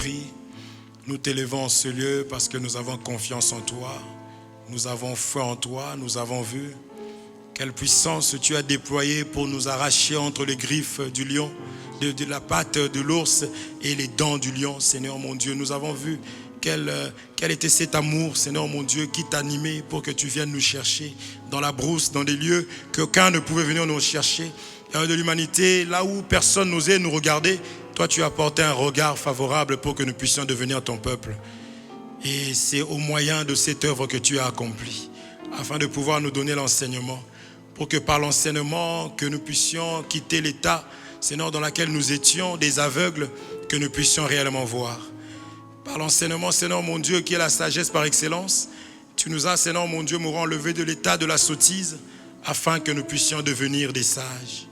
Saint-Esprit, nous t'élevons en ce lieu parce que nous avons confiance en toi, nous avons foi en toi, nous avons vu quelle puissance tu as déployée pour nous arracher entre les griffes du lion, de la patte de l'ours et les dents du lion, Seigneur mon Dieu. Nous avons vu quel était cet amour, Seigneur mon Dieu, qui t'animait pour que tu viennes nous chercher dans la brousse, dans des lieux qu'aucun ne pouvait venir nous chercher. De l'humanité, là où personne n'osait nous regarder, toi tu as apporté un regard favorable pour que nous puissions devenir ton peuple. Et c'est au moyen de cette œuvre que tu as accomplie, afin de pouvoir nous donner l'enseignement, pour que par l'enseignement, que nous puissions quitter l'état, Seigneur, dans lequel nous étions, des aveugles, que nous puissions réellement voir. Par l'enseignement, Seigneur mon Dieu, qui est la sagesse par excellence, tu nous as, Seigneur mon Dieu, m'aurons enlevé de l'état de la sottise, afin que nous puissions devenir des sages.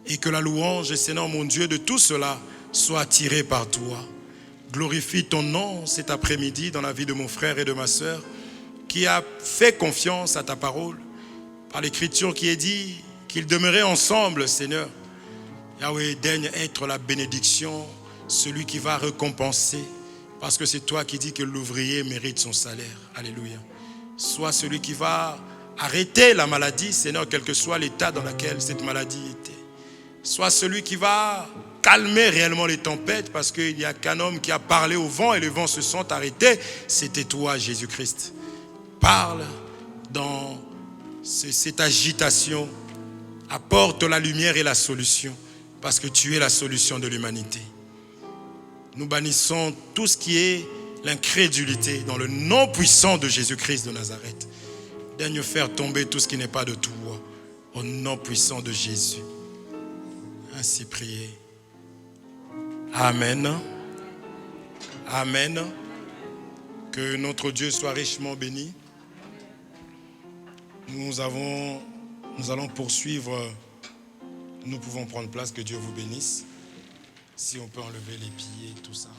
Et que la louange, Seigneur mon Dieu, de tout cela soit attirée par toi. Glorifie ton nom cet après-midi dans la vie de mon frère et de ma sœur, qui a fait confiance à ta parole, par l'écriture qui est dit qu'ils demeuraient ensemble, Seigneur. Yahweh, daigne être la bénédiction, celui qui va récompenser, parce que c'est toi qui dis que l'ouvrier mérite son salaire. Alléluia. Sois celui qui va arrêter la maladie, Seigneur, quel que soit l'état dans lequel cette maladie était. Sois celui qui va calmer réellement les tempêtes, parce qu'il n'y a qu'un homme qui a parlé au vent et les vents se sont arrêtés. C'était toi, Jésus-Christ. Parle dans cette agitation, apporte la lumière et la solution, parce que tu es la solution de l'humanité. Nous bannissons tout ce qui est l'incrédulité dans le nom puissant de Jésus-Christ de Nazareth. Daigne faire tomber tout ce qui n'est pas de toi, au nom puissant de Jésus. Ainsi prié. Amen. Amen. Que notre Dieu soit richement béni. Nous allons poursuivre. Nous pouvons prendre place, que Dieu vous bénisse. Si on peut enlever les pieds, tout ça.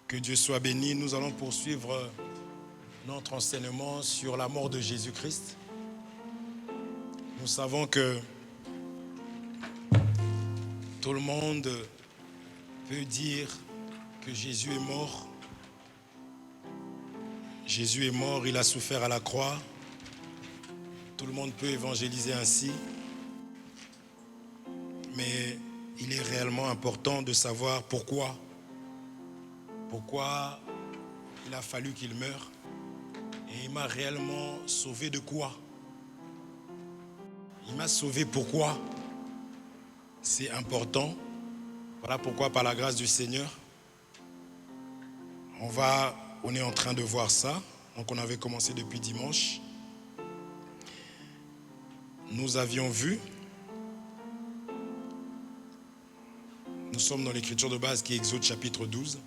Que Dieu soit béni. Nous allons poursuivre notre enseignement sur la mort de Jésus-Christ. Nous savons que tout le monde peut dire que Jésus est mort. Jésus est mort, il a souffert à la croix. Tout le monde peut évangéliser ainsi. Mais il est réellement important de savoir pourquoi. Pourquoi il a fallu qu'il meure. Et il m'a réellement sauvé de quoi? Il m'a sauvé pourquoi? C'est important. Voilà pourquoi, par la grâce du Seigneur, on est en train de voir ça. Donc on avait commencé depuis dimanche. Nous avions vu, nous sommes dans l'écriture de base qui est Exode chapitre 12,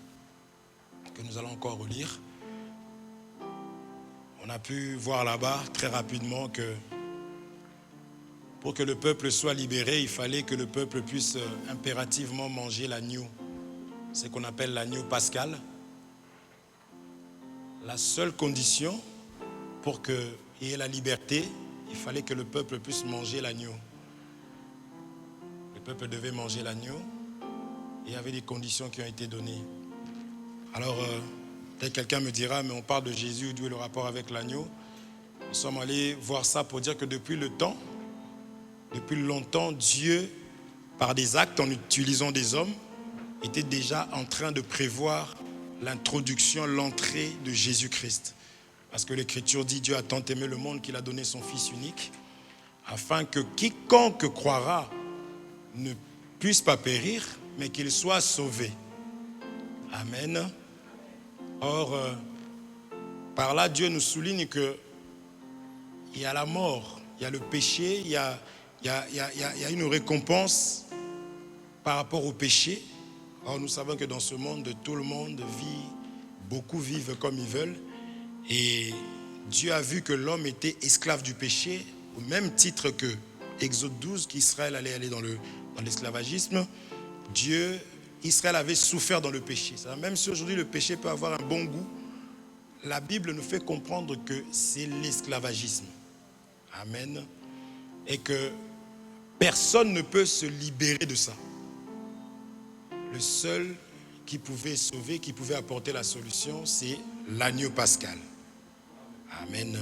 que nous allons encore relire. On a pu voir là-bas très rapidement que pour que le peuple soit libéré, il fallait que le peuple puisse impérativement manger l'agneau. C'est ce qu'on appelle l'agneau pascal. La seule condition pour qu'il y ait la liberté, il fallait que le peuple puisse manger l'agneau. Le peuple devait manger l'agneau et il y avait des conditions qui ont été données. Alors, peut-être quelqu'un me dira, mais on parle de Jésus, d'où est le rapport avec l'agneau? Nous sommes allés voir ça pour dire que depuis longtemps, Dieu, par des actes, en utilisant des hommes, était déjà en train de prévoir l'introduction, l'entrée de Jésus-Christ. Parce que l'Écriture dit, Dieu a tant aimé le monde qu'il a donné son Fils unique, afin que quiconque croira ne puisse pas périr, mais qu'il soit sauvé. Amen. Or, par là, Dieu nous souligne qu'il y a la mort, il y a le péché, il y a une récompense par rapport au péché. Or, nous savons que dans ce monde, tout le monde vit, beaucoup vivent comme ils veulent. Et Dieu a vu que l'homme était esclave du péché, au même titre que Exode 12, qu'Israël allait aller dans l'esclavagisme. Israël avait souffert dans le péché. Même si aujourd'hui le péché peut avoir un bon goût, la Bible nous fait comprendre que c'est l'esclavagisme. Amen. Et que personne ne peut se libérer de ça. le seul qui pouvait sauver, qui pouvait apporter la solution, c'est l'agneau pascal. Amen.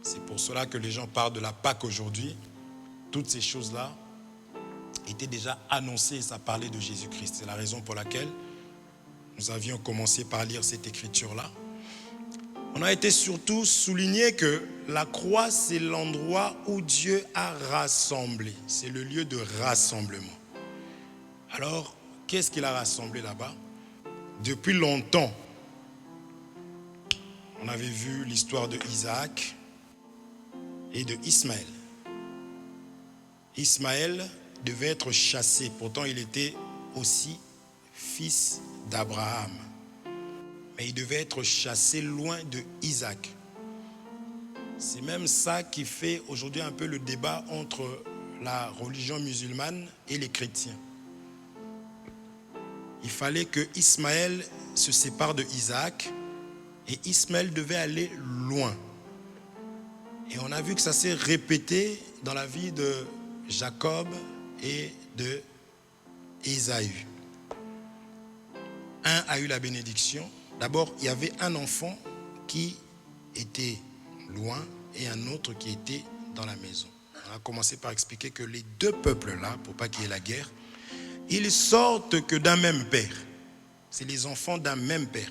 C'est pour cela que les gens parlent de la Pâque aujourd'hui. Toutes ces choses-là étaient déjà annoncées et ça parlait de Jésus-Christ. C'est la raison pour laquelle nous avions commencé par lire cette écriture-là. On a été surtout souligné que la croix, c'est l'endroit où Dieu a rassemblé. C'est le lieu de rassemblement. Alors, qu'est-ce qu'il a rassemblé là-bas? Depuis longtemps, on avait vu l'histoire de Isaac et de Ismaël. Ismaël devait être chassé, pourtant il était aussi fils d'Abraham. Mais il devait être chassé loin de Isaac. C'est même ça qui fait aujourd'hui un peu le débat entre la religion musulmane et les chrétiens. Il fallait que Ismaël se sépare de Isaac et Ismaël devait aller loin. Et on a vu que ça s'est répété dans la vie de Jacob et de Ésaü. Un a eu la bénédiction. D'abord, il y avait un enfant qui était loin et un autre qui était dans la maison. On a commencé par expliquer que les deux peuples-là, pour pas qu'il y ait la guerre, ils sortent que d'un même père. C'est les enfants d'un même père.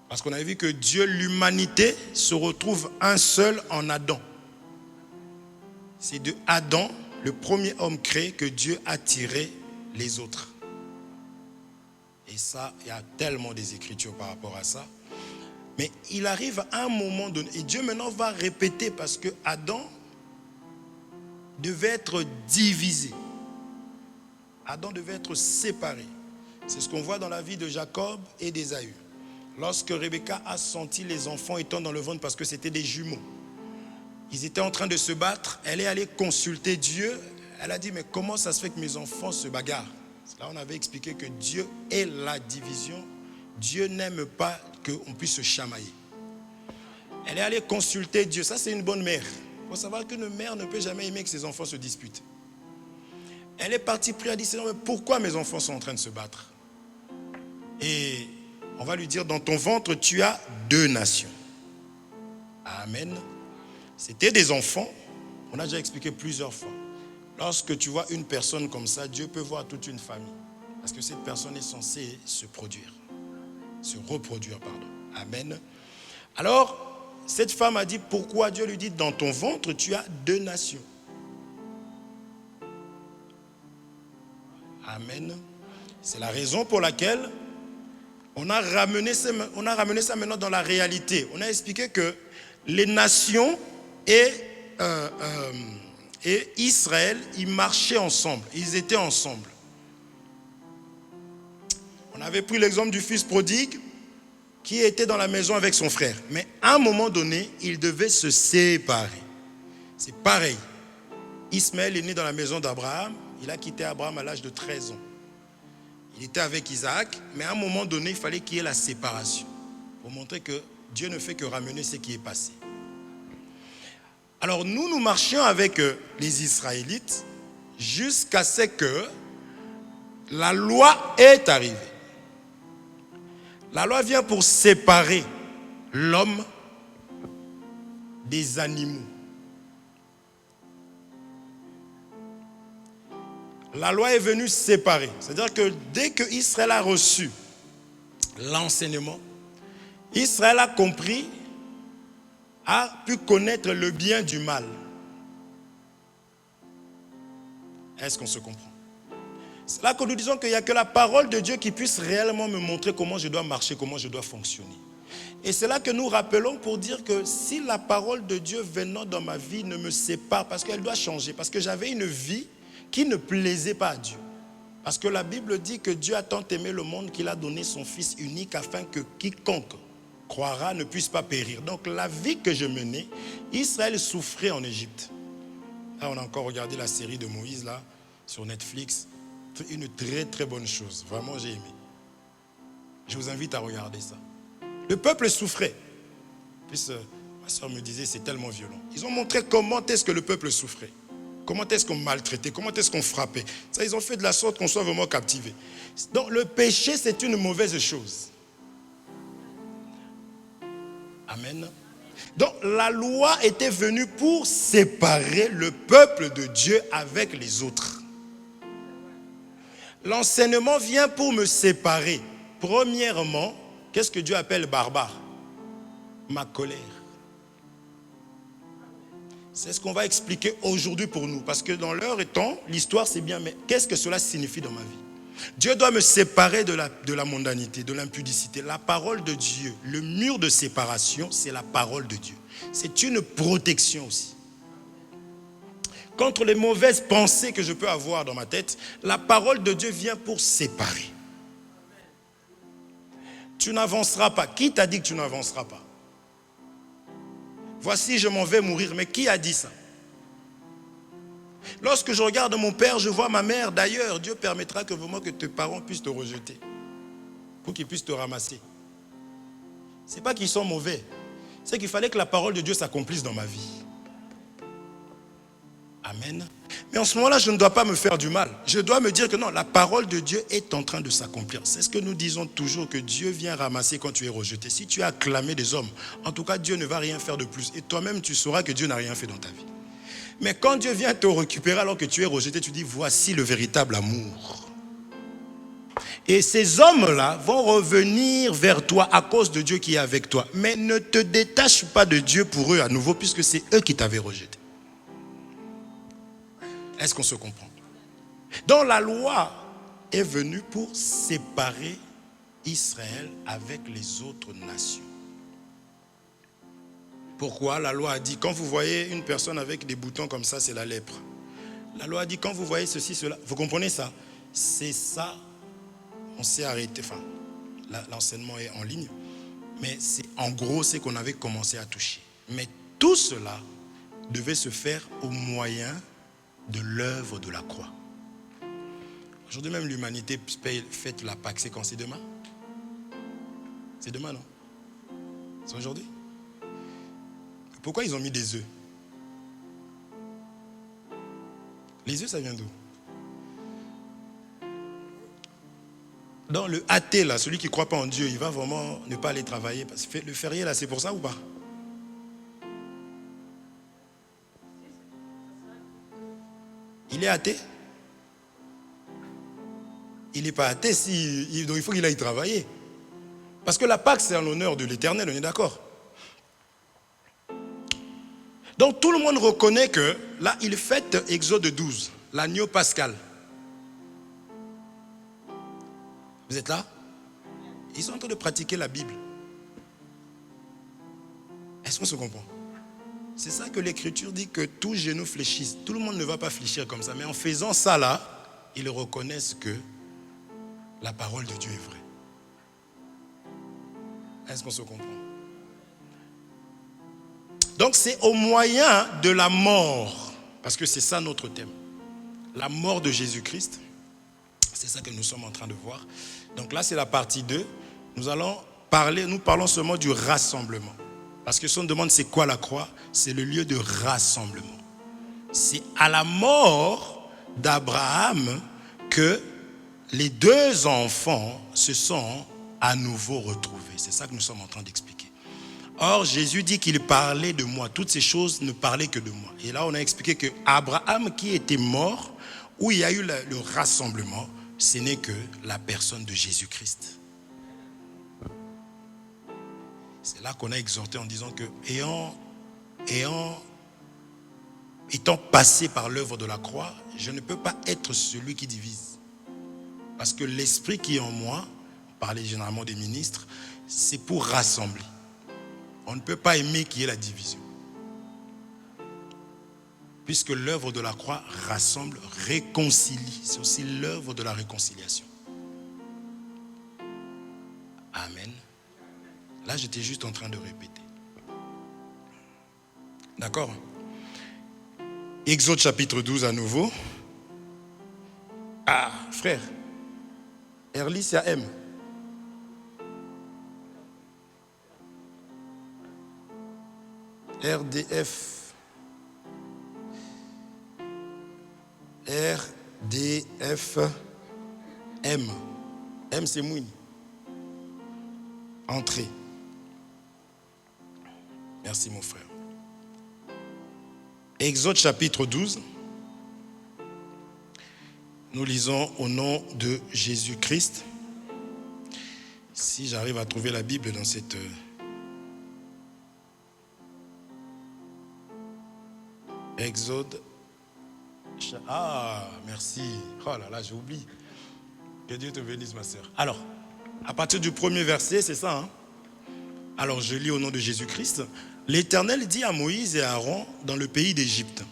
Parce qu'on a vu que Dieu, l'humanité, se retrouve un seul en Adam. C'est de Adam, le premier homme créé, que Dieu a tiré les autres. Et ça, il y a tellement des écritures par rapport à ça. Mais il arrive à un moment donné, et Dieu maintenant va répéter parce que Adam devait être divisé. Adam devait être séparé. C'est ce qu'on voit dans la vie de Jacob et d'Ésaü. Lorsque Rebecca a senti les enfants étant dans le ventre parce que c'était des jumeaux, ils étaient en train de se battre, elle est allée consulter Dieu. Elle a dit, mais comment ça se fait que mes enfants se bagarrent? Là, on avait expliqué que Dieu est la division. Dieu n'aime pas qu'on puisse se chamailler. Elle est allée consulter Dieu. Ça, c'est une bonne mère. Il faut savoir qu'une mère ne peut jamais aimer que ses enfants se disputent. Elle est partie prier, elle a dit, Seigneur, mais pourquoi mes enfants sont en train de se battre? Et on va lui dire, dans ton ventre, tu as 2 nations. Amen. C'était des enfants. On a déjà expliqué plusieurs fois. Lorsque tu vois une personne comme ça, Dieu peut voir toute une famille. Parce que cette personne est censée se reproduire. Amen. Alors, cette femme a dit, pourquoi? Dieu lui dit, dans ton ventre, tu as 2 nations. Amen. C'est la raison pour laquelle on a ramené ça maintenant dans la réalité. On a expliqué que les nations et Israël, ils marchaient ensemble, ils étaient ensemble. On avait pris l'exemple du fils prodigue qui était dans la maison avec son frère. Mais à un moment donné, il devait se séparer. C'est pareil. Ismaël est né dans la maison d'Abraham. Il a quitté Abraham à l'âge de 13 ans. Il était avec Isaac, mais à un moment donné, il fallait qu'il y ait la séparation. Pour montrer que Dieu ne fait que ramener ce qui est passé. Alors nous marchions avec les Israélites jusqu'à ce que la loi est arrivée. La loi vient pour séparer l'homme des animaux. La loi est venue séparer. C'est-à-dire que dès que Israël a reçu l'enseignement, Israël a compris, a pu connaître le bien du mal. Est-ce qu'on se comprend? C'est là que nous disons qu'il n'y a que la parole de Dieu qui puisse réellement me montrer comment je dois marcher, comment je dois fonctionner. Et c'est là que nous rappelons pour dire que si la parole de Dieu venant dans ma vie ne me sépare, parce qu'elle doit changer, parce que j'avais une vie qui ne plaisait pas à Dieu. Parce que la Bible dit que Dieu a tant aimé le monde qu'il a donné son Fils unique afin que quiconque croira ne puisse pas périr. Donc la vie que je menais, Israël souffrait en Égypte. Là, on a encore regardé la série de Moïse là, sur Netflix. Une très très bonne chose. Vraiment, j'ai aimé. Je vous invite à regarder ça. Le peuple souffrait. Puis ma soeur me disait, c'est tellement violent. Ils ont montré comment est-ce que le peuple souffrait. Comment est-ce qu'on maltraitait? Comment est-ce qu'on frappait? Ça, ils ont fait de la sorte qu'on soit vraiment captivé. Donc le péché, c'est une mauvaise chose. Amen. Donc la loi était venue pour séparer le peuple de Dieu avec les autres. L'enseignement vient pour me séparer. Premièrement, qu'est-ce que Dieu appelle barbare? Ma colère. C'est ce qu'on va expliquer aujourd'hui pour nous. Parce que dans l'heure et temps, l'histoire c'est bien, mais qu'est-ce que cela signifie dans ma vie? Dieu doit me séparer de la mondanité, de l'impudicité. La parole de Dieu, le mur de séparation, c'est la parole de Dieu. C'est une protection aussi. Contre les mauvaises pensées que je peux avoir dans ma tête, la parole de Dieu vient pour séparer. Tu n'avanceras pas. Qui t'a dit que tu n'avanceras pas? Voici, je m'en vais mourir. Mais qui a dit ça? Lorsque je regarde mon père, je vois ma mère. D'ailleurs, Dieu permettra que vraiment que tes parents puissent te rejeter. Pour qu'ils puissent te ramasser. Ce n'est pas qu'ils sont mauvais. C'est qu'il fallait que la parole de Dieu s'accomplisse dans ma vie. Amen. Mais en ce moment-là, je ne dois pas me faire du mal. Je dois me dire que non, la parole de Dieu est en train de s'accomplir. C'est ce que nous disons toujours, que Dieu vient ramasser quand tu es rejeté. Si tu as acclamé des hommes, en tout cas, Dieu ne va rien faire de plus. Et toi-même, tu sauras que Dieu n'a rien fait dans ta vie. Mais quand Dieu vient te récupérer alors que tu es rejeté, tu dis, voici le véritable amour. Et ces hommes-là vont revenir vers toi à cause de Dieu qui est avec toi. Mais ne te détache pas de Dieu pour eux à nouveau, puisque c'est eux qui t'avaient rejeté. Est-ce qu'on se comprend? Donc la loi est venue pour séparer Israël avec les autres nations. Pourquoi? La loi a dit, quand vous voyez une personne avec des boutons comme ça, c'est la lèpre. La loi a dit, quand vous voyez ceci, cela, vous comprenez ça? C'est ça, on s'est arrêté, enfin, l'enseignement est en ligne, mais c'est en gros ce qu'on avait commencé à toucher. Mais tout cela devait se faire au moyen de l'œuvre de la croix. Aujourd'hui même l'humanité fête la Pâque. C'est quand? C'est demain? C'est demain, non? C'est aujourd'hui? Pourquoi ils ont mis des œufs? Les œufs, ça vient d'où? Dans le athée, là, celui qui ne croit pas en Dieu, il va vraiment ne pas aller travailler. Parce que le férié, là, c'est pour ça ou pas? Il est athée? Il n'est pas athée, donc il faut qu'il aille travailler. Parce que la Pâque, c'est en l'honneur de l'Éternel, on est d'accord? Donc tout le monde reconnaît que là, il fête Exode 12, l'agneau pascal. Vous êtes là? Ils sont en train de pratiquer la Bible. Est-ce qu'on se comprend? C'est ça que l'Écriture dit, que tout genou fléchisse. Tout le monde ne va pas fléchir comme ça. Mais en faisant ça là, ils reconnaissent que la parole de Dieu est vraie. Est-ce qu'on se comprend? Donc c'est au moyen de la mort, parce que c'est ça notre thème. La mort de Jésus-Christ. C'est ça que nous sommes en train de voir. Donc là c'est la partie 2. Nous parlons seulement du rassemblement. Parce que si on demande c'est quoi la croix, c'est le lieu de rassemblement. C'est à la mort d'Abraham que les deux enfants se sont à nouveau retrouvés. C'est ça que nous sommes en train d'expliquer. Or, Jésus dit qu'il parlait de moi. Toutes ces choses ne parlaient que de moi. Et là, on a expliqué que Abraham qui était mort, où il y a eu le rassemblement, ce n'est que la personne de Jésus-Christ. C'est là qu'on a exhorté en disant que, étant passé par l'œuvre de la croix, je ne peux pas être celui qui divise. Parce que l'esprit qui est en moi, on parlait généralement des ministres, c'est pour rassembler. On ne peut pas aimer qu'il y ait la division. Puisque l'œuvre de la croix rassemble, réconcilie. C'est aussi l'œuvre de la réconciliation. Amen. Là, j'étais juste en train de répéter. D'accord? Exode chapitre 12 à nouveau. Ah, frère. Erlis, c'est à M. RDF. R, D, F, M. M, c'est Mouine. Entrée. Merci mon frère. Exode chapitre 12. Nous lisons au nom de Jésus-Christ. Si j'arrive à trouver la Bible dans cette... Exode. Ah, merci. Oh là là, j'ai oublié. Que Dieu te bénisse, ma sœur. Alors, à partir du premier verset, c'est ça, hein? Alors, je lis au nom de Jésus-Christ. L'Éternel dit à Moïse et à Aaron dans le pays d'Égypte: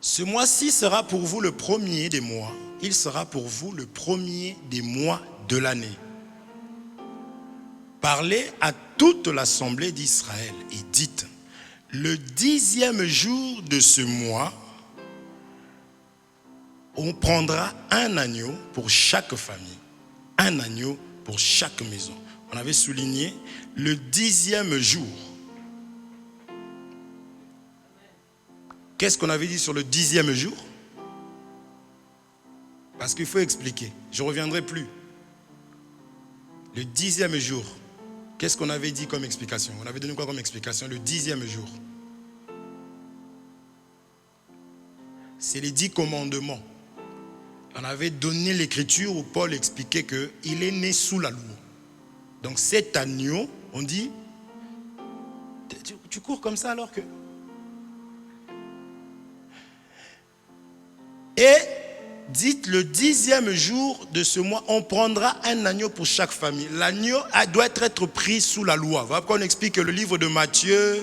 ce mois-ci sera pour vous le premier des mois. Il sera pour vous le premier des mois de l'année. Parlez à toute l'assemblée d'Israël et dites: le 10e jour de ce mois, on prendra un agneau pour chaque famille, un agneau pour chaque maison. On avait souligné le 10e jour. Qu'est-ce qu'on avait dit sur le 10e jour? Parce qu'il faut expliquer. Je ne reviendrai plus. Le 10e jour. Qu'est-ce qu'on avait dit comme explication? On avait donné quoi comme explication? Le 10e jour. C'est les 10 commandements. On avait donné l'écriture où Paul expliquait qu'il est né sous la loi. Donc cet agneau, on dit, tu cours comme ça alors que... Et dites le 10e jour de ce mois, on prendra un agneau pour chaque famille. L'agneau doit être pris sous la loi. Voilà pourquoi on explique que le livre de Matthieu,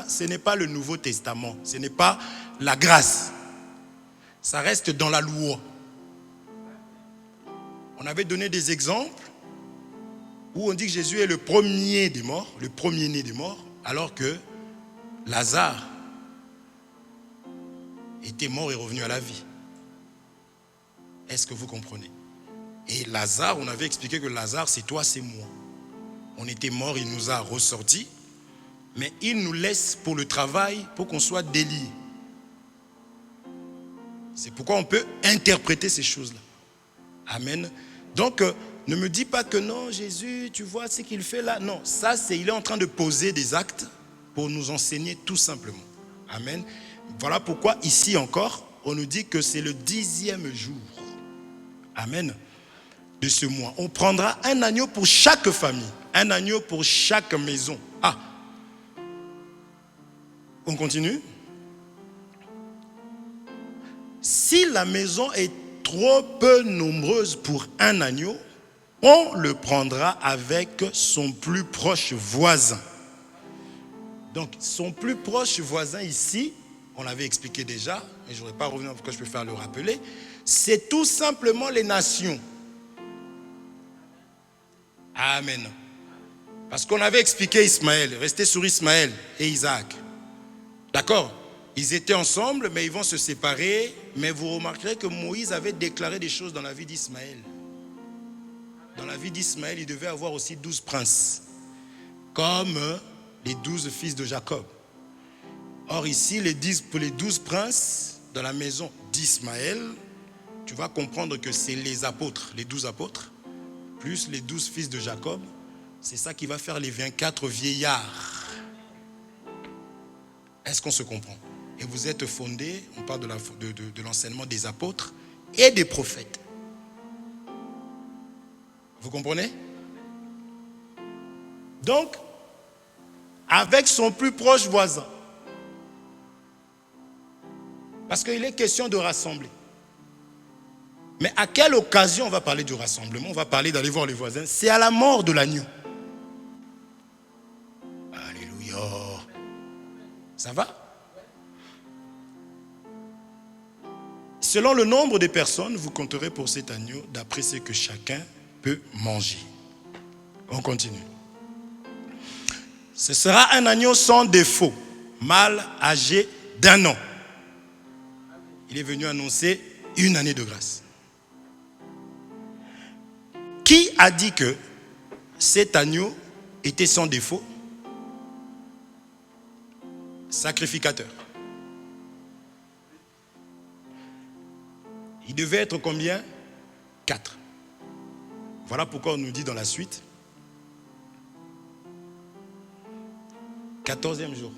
ce n'est pas le Nouveau Testament, ce n'est pas la grâce. Ça reste dans la loi. On avait donné des exemples où on dit que Jésus est le premier des morts, le premier-né des morts, alors que Lazare était mort et revenu à la vie. Est-ce que vous comprenez? Et Lazare, on avait expliqué que Lazare, c'est toi, c'est moi. On était mort, il nous a ressortis, mais il nous laisse pour le travail, pour qu'on soit déliés. C'est pourquoi on peut interpréter ces choses-là. Amen. Donc, ne me dis pas que non, Jésus, tu vois ce qu'il fait là. Non, ça, il est en train de poser des actes pour nous enseigner tout simplement. Amen. Voilà pourquoi ici encore, on nous dit que c'est le 10e jour. Amen. De ce mois. On prendra un agneau pour chaque famille. Un agneau pour chaque maison. Ah. On continue. Si la maison est trop peu nombreuse pour un agneau, on le prendra avec son plus proche voisin. Donc, son plus proche voisin ici, on l'avait expliqué déjà, mais je ne voudrais pas revenir parce que je peux faire le rappeler, c'est tout simplement les nations. Amen. Parce qu'on avait expliqué Ismaël, restez sur Ismaël et Isaac. D'accord? Ils étaient ensemble, mais ils vont se séparer. Mais vous remarquerez que Moïse avait déclaré des choses dans la vie d'Ismaël. Dans la vie d'Ismaël, il devait avoir aussi 12 princes, comme les 12 fils de Jacob. Or ici, pour les 12 princes dans la maison d'Ismaël, tu vas comprendre que c'est les apôtres, les 12 apôtres, plus les 12 fils de Jacob. C'est ça qui va faire les 24 vieillards. Est-ce qu'on se comprend? Et vous êtes fondés, on parle de l'enseignement des apôtres et des prophètes. Vous comprenez? Donc, avec son plus proche voisin. Parce qu'il est question de rassembler. Mais à quelle occasion on va parler du rassemblement? On va parler d'aller voir les voisins. C'est à la mort de l'agneau. Alléluia. Ça va? Selon le nombre de personnes, vous compterez pour cet agneau d'après ce que chacun peut manger. On continue. Ce sera un agneau sans défaut, mâle âgé d'1 an. Il est venu annoncer une année de grâce. Qui a dit que cet agneau était sans défaut? Sacrificateur. Il devait être combien? 4. Voilà pourquoi on nous dit dans la suite. 14e jour.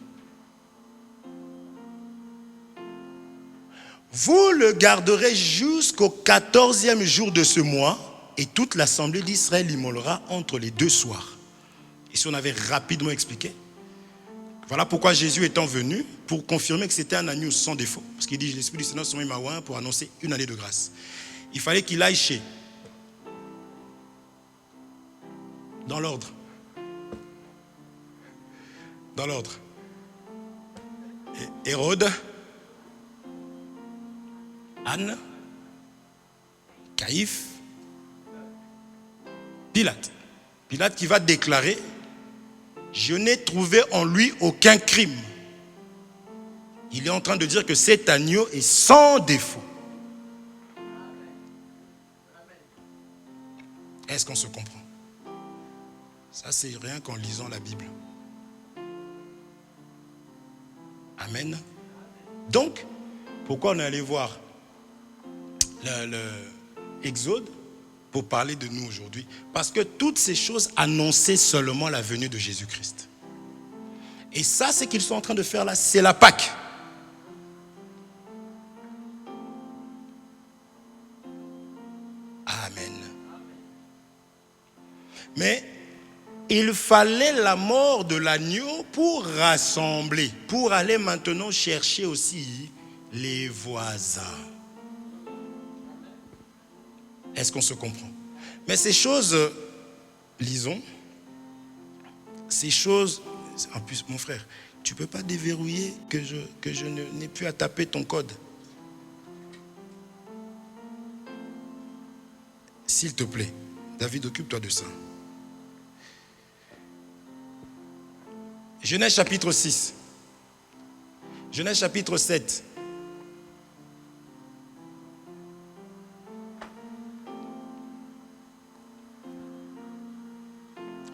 Vous le garderez jusqu'au 14e jour de ce mois et toute l'assemblée d'Israël l'immolera entre les 2 soirs. Et si on avait rapidement expliqué, voilà pourquoi Jésus étant venu pour confirmer que c'était un agneau sans défaut. Parce qu'il dit, l'Esprit du Seigneur sur moi pour annoncer une année de grâce. Il fallait qu'il aille chez, dans l'ordre. Dans l'ordre. Hérode, Anne, Caïphe, Pilate. Pilate qui va déclarer, je n'ai trouvé en lui aucun crime. Il est en train de dire que cet agneau est sans défaut. Est-ce qu'on se comprend? Ça, c'est rien qu'en lisant la Bible. Amen. Donc, pourquoi on est allé voir l'Exode pour parler de nous aujourd'hui? Parce que toutes ces choses annonçaient seulement la venue de Jésus-Christ. Et ça, ce qu'ils sont en train de faire là, c'est la Pâque. Amen. Mais il fallait la mort de l'agneau pour rassembler, pour aller maintenant chercher aussi les voisins. Est-ce qu'on se comprend? Mais ces choses, lisons, ces choses, en plus mon frère, tu ne peux pas déverrouiller que je n'ai plus à taper ton code. S'il te plaît, David, occupe-toi de ça. Genèse chapitre 6. Genèse chapitre 7.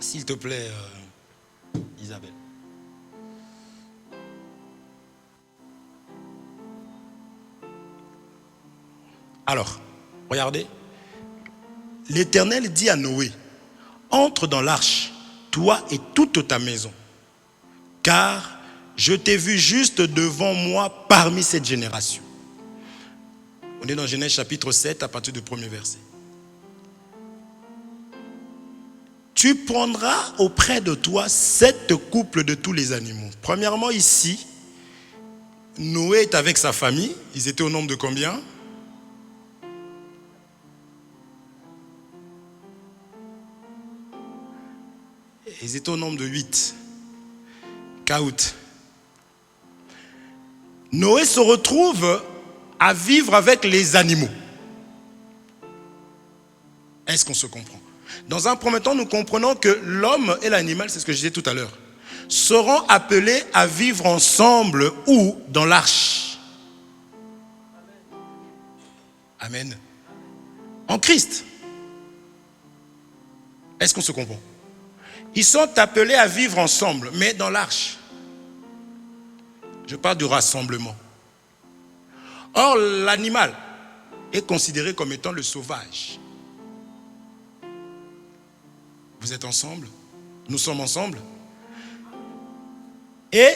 S'il te plaît, Isabelle. Alors, regardez. L'Éternel dit à Noé, entre dans l'arche, toi et toute ta maison, car je t'ai vu juste devant moi parmi cette génération. On est dans Genèse chapitre 7 à partir du premier verset. Tu prendras auprès de toi 7 couples de tous les animaux. Premièrement, ici, Noé est avec sa famille. Ils étaient au nombre de combien? Ils étaient au nombre de 8. Caout. Noé se retrouve à vivre avec les animaux. Est-ce qu'on se comprend? Dans un premier temps, nous comprenons que l'homme et l'animal, c'est ce que je disais tout à l'heure, seront appelés à vivre ensemble ou dans l'arche. Amen. En Christ. Est-ce qu'on se comprend? Ils sont appelés à vivre ensemble, mais dans l'arche. Je parle du rassemblement. Or, l'animal est considéré comme étant le sauvage. Vous êtes ensemble? Nous sommes ensemble? Et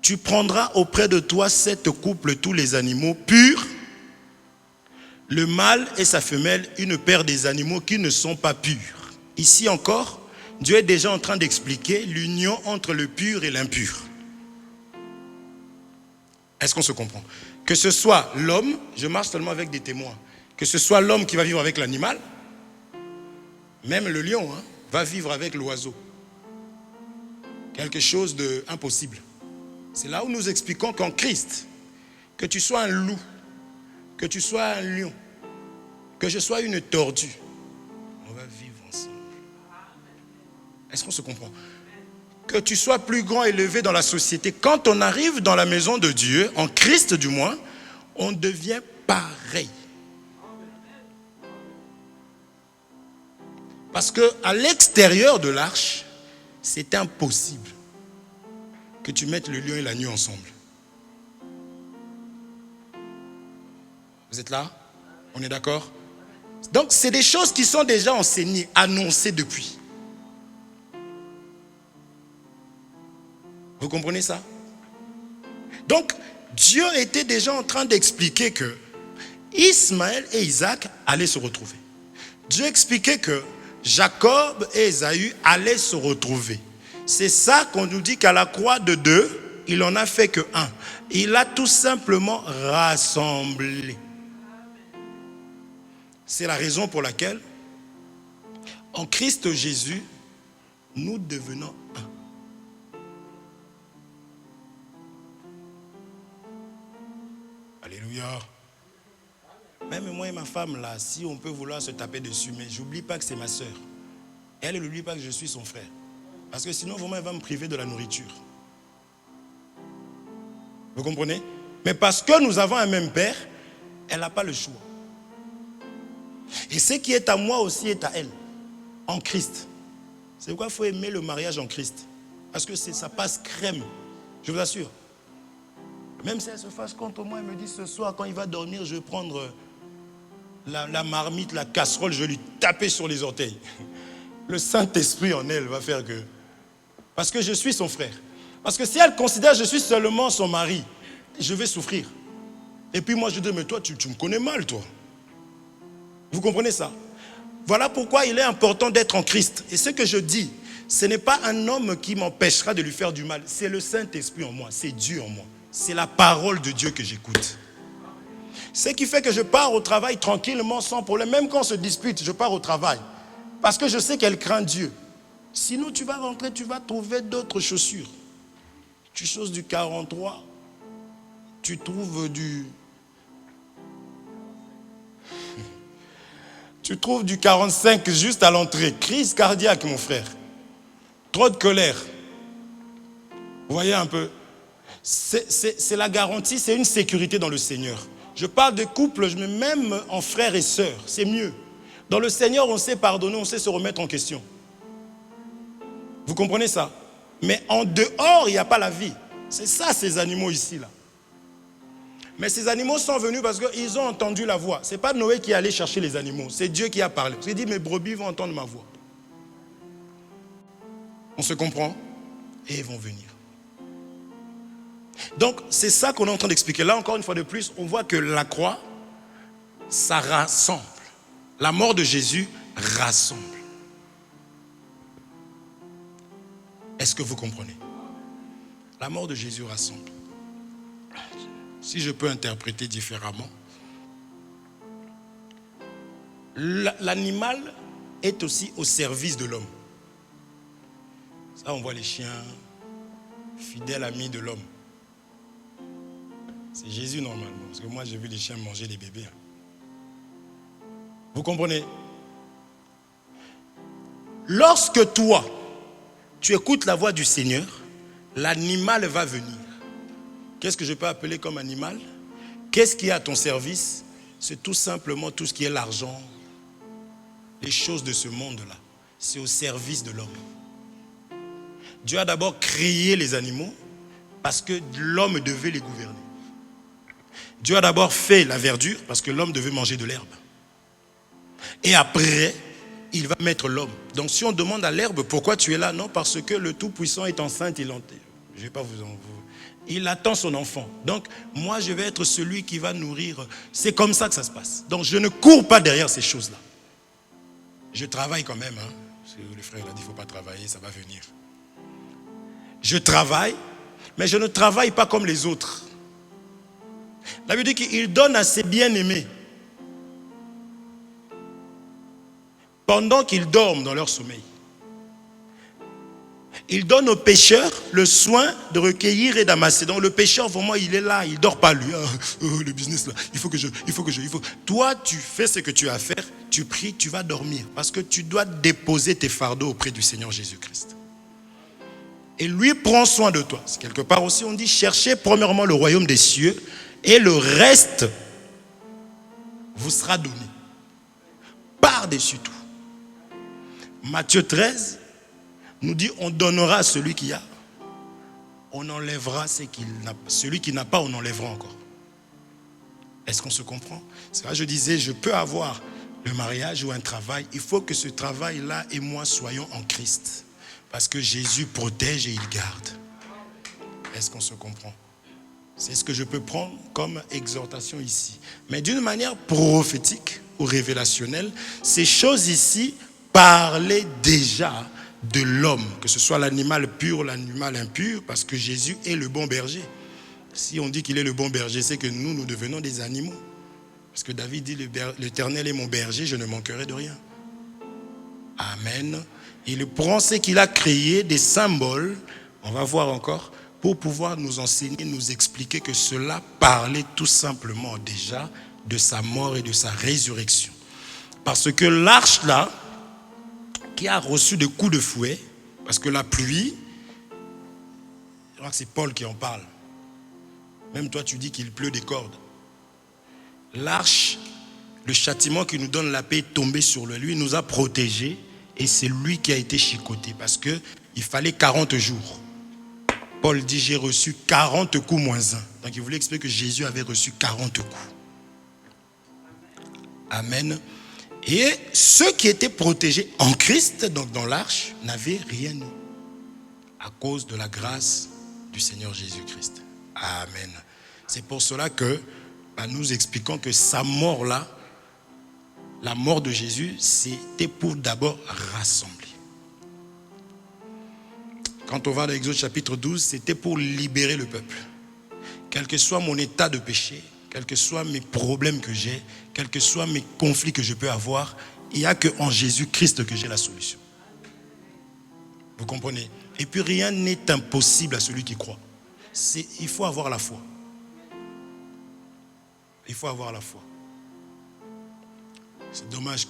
tu prendras auprès de toi 7 couples, tous les animaux purs, le mâle et sa femelle, une paire des animaux qui ne sont pas purs. Ici encore, Dieu est déjà en train d'expliquer l'union entre le pur et l'impur. Est-ce qu'on se comprend? Que ce soit l'homme, je marche seulement avec des témoins, que ce soit l'homme qui va vivre avec l'animal, même le lion va vivre avec l'oiseau. Quelque chose d'impossible. C'est là où nous expliquons qu'en Christ, que tu sois un loup, que tu sois un lion, que je sois une tortue, on va vivre ensemble. Est-ce qu'on se comprend? Que tu sois plus grand, élevé dans la société, quand on arrive dans la maison de Dieu, en Christ du moins, on devient pareil. Parce qu'à l'extérieur de l'arche, c'est impossible que tu mettes le lion et l'agneau ensemble. Vous êtes là? On est d'accord? Donc, c'est des choses qui sont déjà enseignées, annoncées depuis. Vous comprenez ça? Donc, Dieu était déjà en train d'expliquer que Ismaël et Isaac allaient se retrouver. Dieu expliquait que Jacob et Ésaü allaient se retrouver. C'est ça qu'on nous dit qu'à la croix de deux, il en a fait que un. Il a tout simplement rassemblé. C'est la raison pour laquelle, en Christ Jésus, nous devenons un. Alléluia. Même moi et ma femme là, si on peut vouloir se taper dessus, mais j'oublie pas que c'est ma soeur. Elle n'oublie pas que je suis son frère. Parce que sinon, vraiment, elle va me priver de la nourriture. Vous comprenez? Mais parce que nous avons un même père, elle n'a pas le choix. Et ce qui est à moi aussi est à elle, en Christ. C'est pourquoi il faut aimer le mariage en Christ. Parce que ça passe crème, je vous assure. Même si elle se fâche contre moi, elle me dit ce soir, quand il va dormir, je vais prendre la marmite, la casserole, je vais lui taper sur les orteils. Le Saint-Esprit en elle va faire que... Parce que je suis son frère. Parce que si elle considère que je suis seulement son mari, je vais souffrir. Et puis moi je dis, mais toi tu me connais mal toi. Vous comprenez ça? Voilà pourquoi il est important d'être en Christ. Et ce que je dis, ce n'est pas un homme qui m'empêchera de lui faire du mal. C'est le Saint-Esprit en moi, c'est Dieu en moi. C'est la parole de Dieu que j'écoute. Ce qui fait que je pars au travail tranquillement, sans problème. Même quand on se dispute, je pars au travail. Parce que je sais qu'elle craint Dieu. Sinon, tu vas rentrer, tu vas trouver d'autres chaussures. Tu choses du 43, tu trouves du... Tu trouves du 45 juste à l'entrée. Crise cardiaque, mon frère. Trop de colère. Vous voyez un peu? C'est la garantie, c'est une sécurité dans le Seigneur. Je parle de couple, même en frères et sœurs, c'est mieux. Dans le Seigneur, on sait pardonner, on sait se remettre en question. Vous comprenez ça? Mais en dehors, il n'y a pas la vie. C'est ça, ces animaux ici, là. Mais ces animaux sont venus parce qu'ils ont entendu la voix. Ce n'est pas Noé qui est allé chercher les animaux, c'est Dieu qui a parlé. Parce qu'il dit, mes brebis vont entendre ma voix. On se comprend? Et ils vont venir. Donc, c'est ça qu'on est en train d'expliquer. Là, encore une fois de plus, on voit que la croix, ça rassemble. La mort de Jésus rassemble. Est-ce que vous comprenez? La mort de Jésus rassemble. Si je peux interpréter différemment, l'animal est aussi au service de l'homme. Ça, on voit les chiens, fidèles amis de l'homme. C'est Jésus normalement, parce que moi j'ai vu les chiens manger les bébés. Vous comprenez? Lorsque toi, tu écoutes la voix du Seigneur, l'animal va venir. Qu'est-ce que je peux appeler comme animal? Qu'est-ce qui est à ton service? C'est tout simplement tout ce qui est l'argent, les choses de ce monde-là. C'est au service de l'homme. Dieu a d'abord créé les animaux parce que l'homme devait les gouverner. Dieu a d'abord fait la verdure parce que l'homme devait manger de l'herbe. Et après, il va mettre l'homme. Donc si on demande à l'herbe pourquoi tu es là, non, parce que le Tout-Puissant est enceinte, je ne vais pas vous en... Il attend son enfant. Donc moi je vais être celui qui va nourrir. C'est comme ça que ça se passe. Donc je ne cours pas derrière ces choses-là. Je travaille quand même. Parce que le frère a dit il ne faut pas travailler, ça va venir. Je travaille, mais je ne travaille pas comme les autres. La Bible dit qu'il donne à ses bien-aimés pendant qu'ils dorment dans leur sommeil. Il donne aux pêcheurs le soin de recueillir et d'amasser. Donc le pêcheur, vraiment, il est là, il ne dort pas lui. Le business là, il faut que je. Toi, tu fais ce que tu as à faire, tu pries, tu vas dormir. Parce que tu dois déposer tes fardeaux auprès du Seigneur Jésus-Christ. Et lui prend soin de toi. C'est quelque part aussi, on dit, cherchez premièrement le royaume des cieux et le reste vous sera donné. Par-dessus tout. Matthieu 13 nous dit, on donnera à celui qui a, on enlèvera ce qu'il n'a pas. Celui qui n'a pas, on enlèvera encore. Est-ce qu'on se comprend? C'est là que je disais, je peux avoir le mariage ou un travail. Il faut que ce travail-là et moi soyons en Christ. Parce que Jésus protège et il garde. Est-ce qu'on se comprend? C'est ce que je peux prendre comme exhortation ici. Mais d'une manière prophétique ou révélationnelle, ces choses ici parlaient déjà de l'homme, que ce soit l'animal pur ou l'animal impur, parce que Jésus est le bon berger. Si on dit qu'il est le bon berger, c'est que nous devenons des animaux. Parce que David dit, l'Éternel est mon berger, je ne manquerai de rien. Amen. Il prend ce qu'il a créé, des symboles, on va voir encore, pour pouvoir nous enseigner, nous expliquer que cela parlait tout simplement déjà de sa mort et de sa résurrection. Parce que l'arche là, qui a reçu des coups de fouet, parce que la pluie, je crois que c'est Paul qui en parle. Même toi tu dis qu'il pleut des cordes. L'arche, le châtiment qui nous donne la paix est tombé sur lui, il nous a protégés et c'est lui qui a été chicoté parce qu'il fallait 40 jours. Paul dit j'ai reçu 40 coups moins 1. Donc il voulait expliquer que Jésus avait reçu 40 coups. Amen. Et ceux qui étaient protégés en Christ, donc dans l'arche, n'avaient rien eu à cause de la grâce du Seigneur Jésus-Christ. Amen. C'est pour cela que nous expliquons que sa mort là, la mort de Jésus, c'était pour d'abord rassembler. Quand on va dans Exode chapitre 12, c'était pour libérer le peuple. Quel que soit mon état de péché, quels que soient mes problèmes que j'ai, quels que soient mes conflits que je peux avoir, il n'y a qu'en Jésus-Christ que j'ai la solution. Vous comprenez? Et puis rien n'est impossible à celui qui croit. Il faut avoir la foi. Il faut avoir la foi. C'est dommage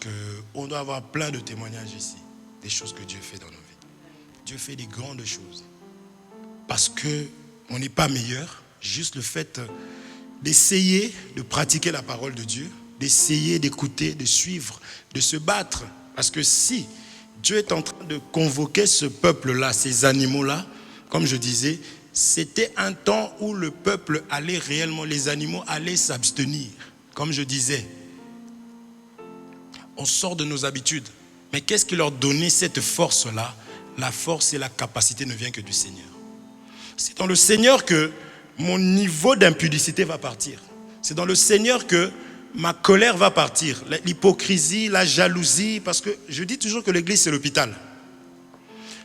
qu'on doit avoir plein de témoignages ici, des choses que Dieu fait dans nos vies. Dieu fait des grandes choses. Parce qu'on n'est pas meilleur, juste le fait d'essayer de pratiquer la parole de Dieu, d'essayer d'écouter, de suivre, de se battre. Parce que si Dieu est en train de convoquer ce peuple-là, ces animaux-là, comme je disais, c'était un temps où le peuple allait réellement, les animaux allaient s'abstenir. Comme je disais, on sort de nos habitudes. Mais qu'est-ce qui leur donnait cette force-là? La force et la capacité ne viennent que du Seigneur. C'est dans le Seigneur que mon niveau d'impudicité va partir. C'est dans le Seigneur que ma colère va partir. L'hypocrisie, la jalousie, parce que je dis toujours que l'église c'est l'hôpital.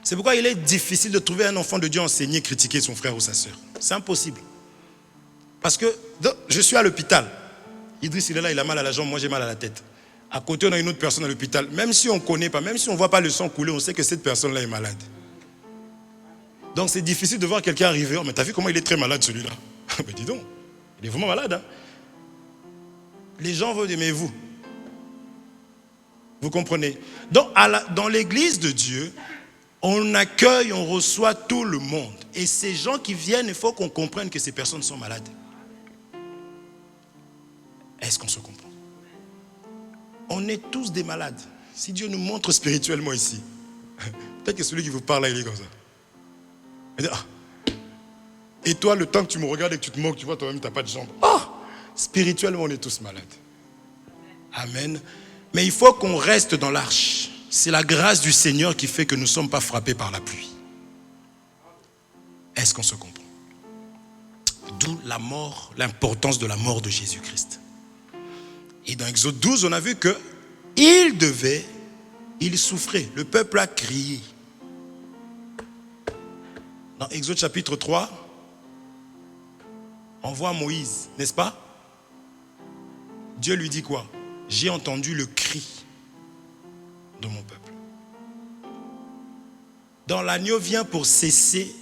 C'est pourquoi il est difficile de trouver un enfant de Dieu enseigner, critiquer son frère ou sa soeur. C'est impossible. Parce que je suis à l'hôpital. Idriss il est là, il a mal à la jambe, moi j'ai mal à la tête. À côté on a une autre personne à l'hôpital. Même si on ne connaît pas, même si on ne voit pas le sang couler, on sait que cette personne-là est malade. Donc c'est difficile de voir quelqu'un arriver. Oh, mais t'as vu comment il est très malade celui-là? Mais dis donc, il est vraiment malade. Hein? Les gens vont dire, mais vous comprenez? Donc dans l'église de Dieu, on accueille, on reçoit tout le monde. Et ces gens qui viennent, il faut qu'on comprenne que ces personnes sont malades. Est-ce qu'on se comprend? On est tous des malades. Si Dieu nous montre spirituellement ici, peut-être que celui qui vous parle là, il est comme ça. Et toi, le temps que tu me regardes et que tu te moques, tu vois toi-même, tu n'as pas de jambes. Oh, spirituellement, on est tous malades. Amen. Mais il faut qu'on reste dans l'arche. C'est la grâce du Seigneur qui fait que nous ne sommes pas frappés par la pluie. Est-ce qu'on se comprend? D'où la mort, l'importance de la mort de Jésus-Christ. Et dans Exode 12, on a vu que il souffrait. Le peuple a crié. Dans Exode chapitre 3, on voit Moïse, n'est-ce pas? Dieu lui dit quoi? J'ai entendu le cri de mon peuple. Donc l'agneau vient pour cesser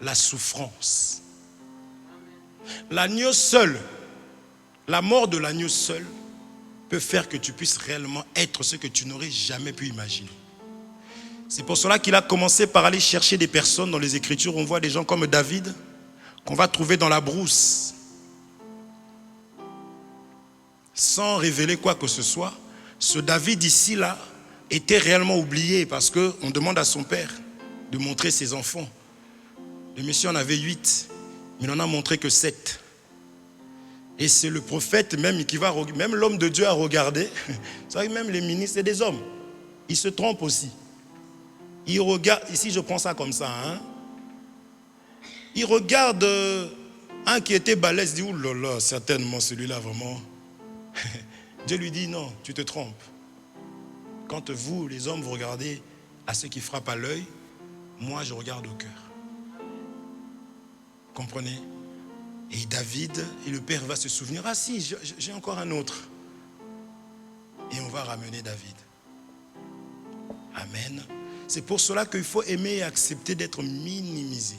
la souffrance. L'agneau seul, la mort de l'agneau seul peut faire que tu puisses réellement être ce que tu n'aurais jamais pu imaginer. C'est pour cela qu'il a commencé par aller chercher des personnes dans les Écritures. On voit des gens comme David, qu'on va trouver dans la brousse. Sans révéler quoi que ce soit, ce David ici-là était réellement oublié parce qu'on demande à son père de montrer ses enfants. Le monsieur en avait 8, mais il n'en a montré que 7. Et c'est le prophète même qui va, même l'homme de Dieu a regardé. Vous savez, même les ministres, c'est des hommes. Ils se trompent aussi. Ils regardent, ici je prends ça comme ça, hein. Ils regardent un qui était balèze, il dit, ouh là là, certainement celui-là vraiment. Dieu lui dit, non, tu te trompes. Quand vous, les hommes, vous regardez à ceux qui frappent à l'œil, moi je regarde au cœur. Comprenez? Et David, et le père va se souvenir, ah si, j'ai encore un autre. Et on va ramener David. Amen. C'est pour cela qu'il faut aimer et accepter d'être minimisé.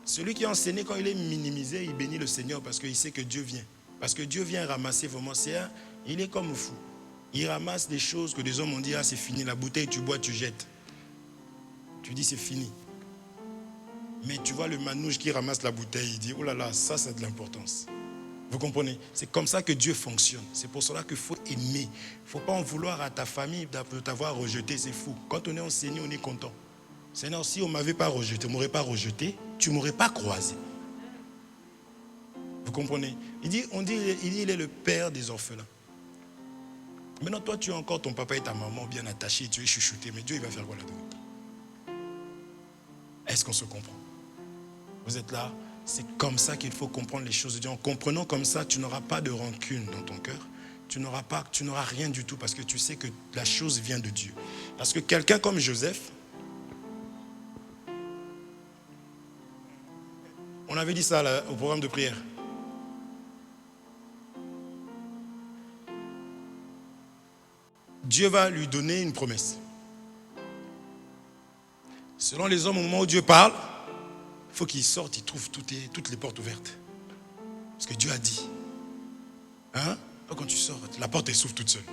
Celui qui est enseigné, quand il est minimisé, il bénit le Seigneur parce qu'il sait que Dieu vient. Parce que Dieu vient ramasser vraiment. Il est comme fou. Il ramasse des choses que des hommes ont dit, ah c'est fini, la bouteille tu bois, tu jettes. Tu dis c'est fini. Mais tu vois le manouche qui ramasse la bouteille, il dit, oh là là, ça c'est de l'importance. Vous comprenez? C'est comme ça que Dieu fonctionne. C'est pour cela qu'il faut aimer. Il ne faut pas en vouloir à ta famille de t'avoir rejeté, c'est fou. Quand on est enseigné, on est content. Seigneur, si on ne m'avait pas rejeté, on ne m'aurait pas rejeté, tu ne m'aurais pas croisé. Vous comprenez? Il est le père des orphelins. Maintenant, toi, tu as encore ton papa et ta maman bien attachés, tu es chuchoté, mais Dieu, il va faire quoi là-dedans? Est-ce qu'on se comprend? Vous êtes là? C'est comme ça qu'il faut comprendre les choses de Dieu. En comprenant comme ça, tu n'auras pas de rancune dans ton cœur. Tu n'auras rien du tout parce que tu sais que la chose vient de Dieu. Parce que quelqu'un comme Joseph, on avait dit ça là, au programme de prière. Dieu va lui donner une promesse. Selon les hommes, au moment où Dieu parle, il faut qu'il sorte, il trouve toutes les portes ouvertes. Parce que Dieu a dit. Hein? Quand tu sors, la porte elle s'ouvre toute seule.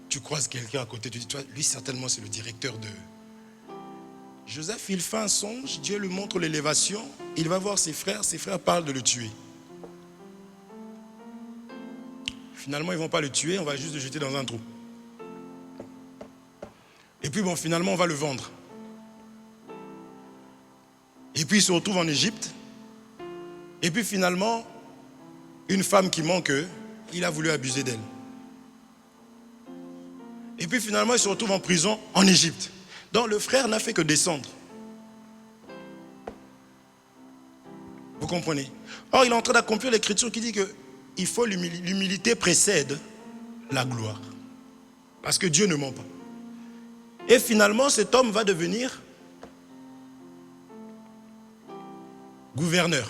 Tu croises quelqu'un à côté, tu dis, toi, lui certainement c'est le directeur de... Joseph, il fait un songe, Dieu lui montre l'élévation, il va voir ses frères parlent de le tuer. Finalement, ils ne vont pas le tuer, on va juste le jeter dans un trou. Et puis bon, finalement, on va le vendre. Et puis il se retrouve en Égypte. Et puis finalement, une femme qui manque, il a voulu abuser d'elle. Et puis finalement, il se retrouve en prison en Égypte. Donc le frère n'a fait que descendre. Vous comprenez? Or, il est en train d'accomplir l'écriture qui dit que il faut l'humilité précède la gloire. Parce que Dieu ne ment pas. Et finalement, cet homme va devenir gouverneur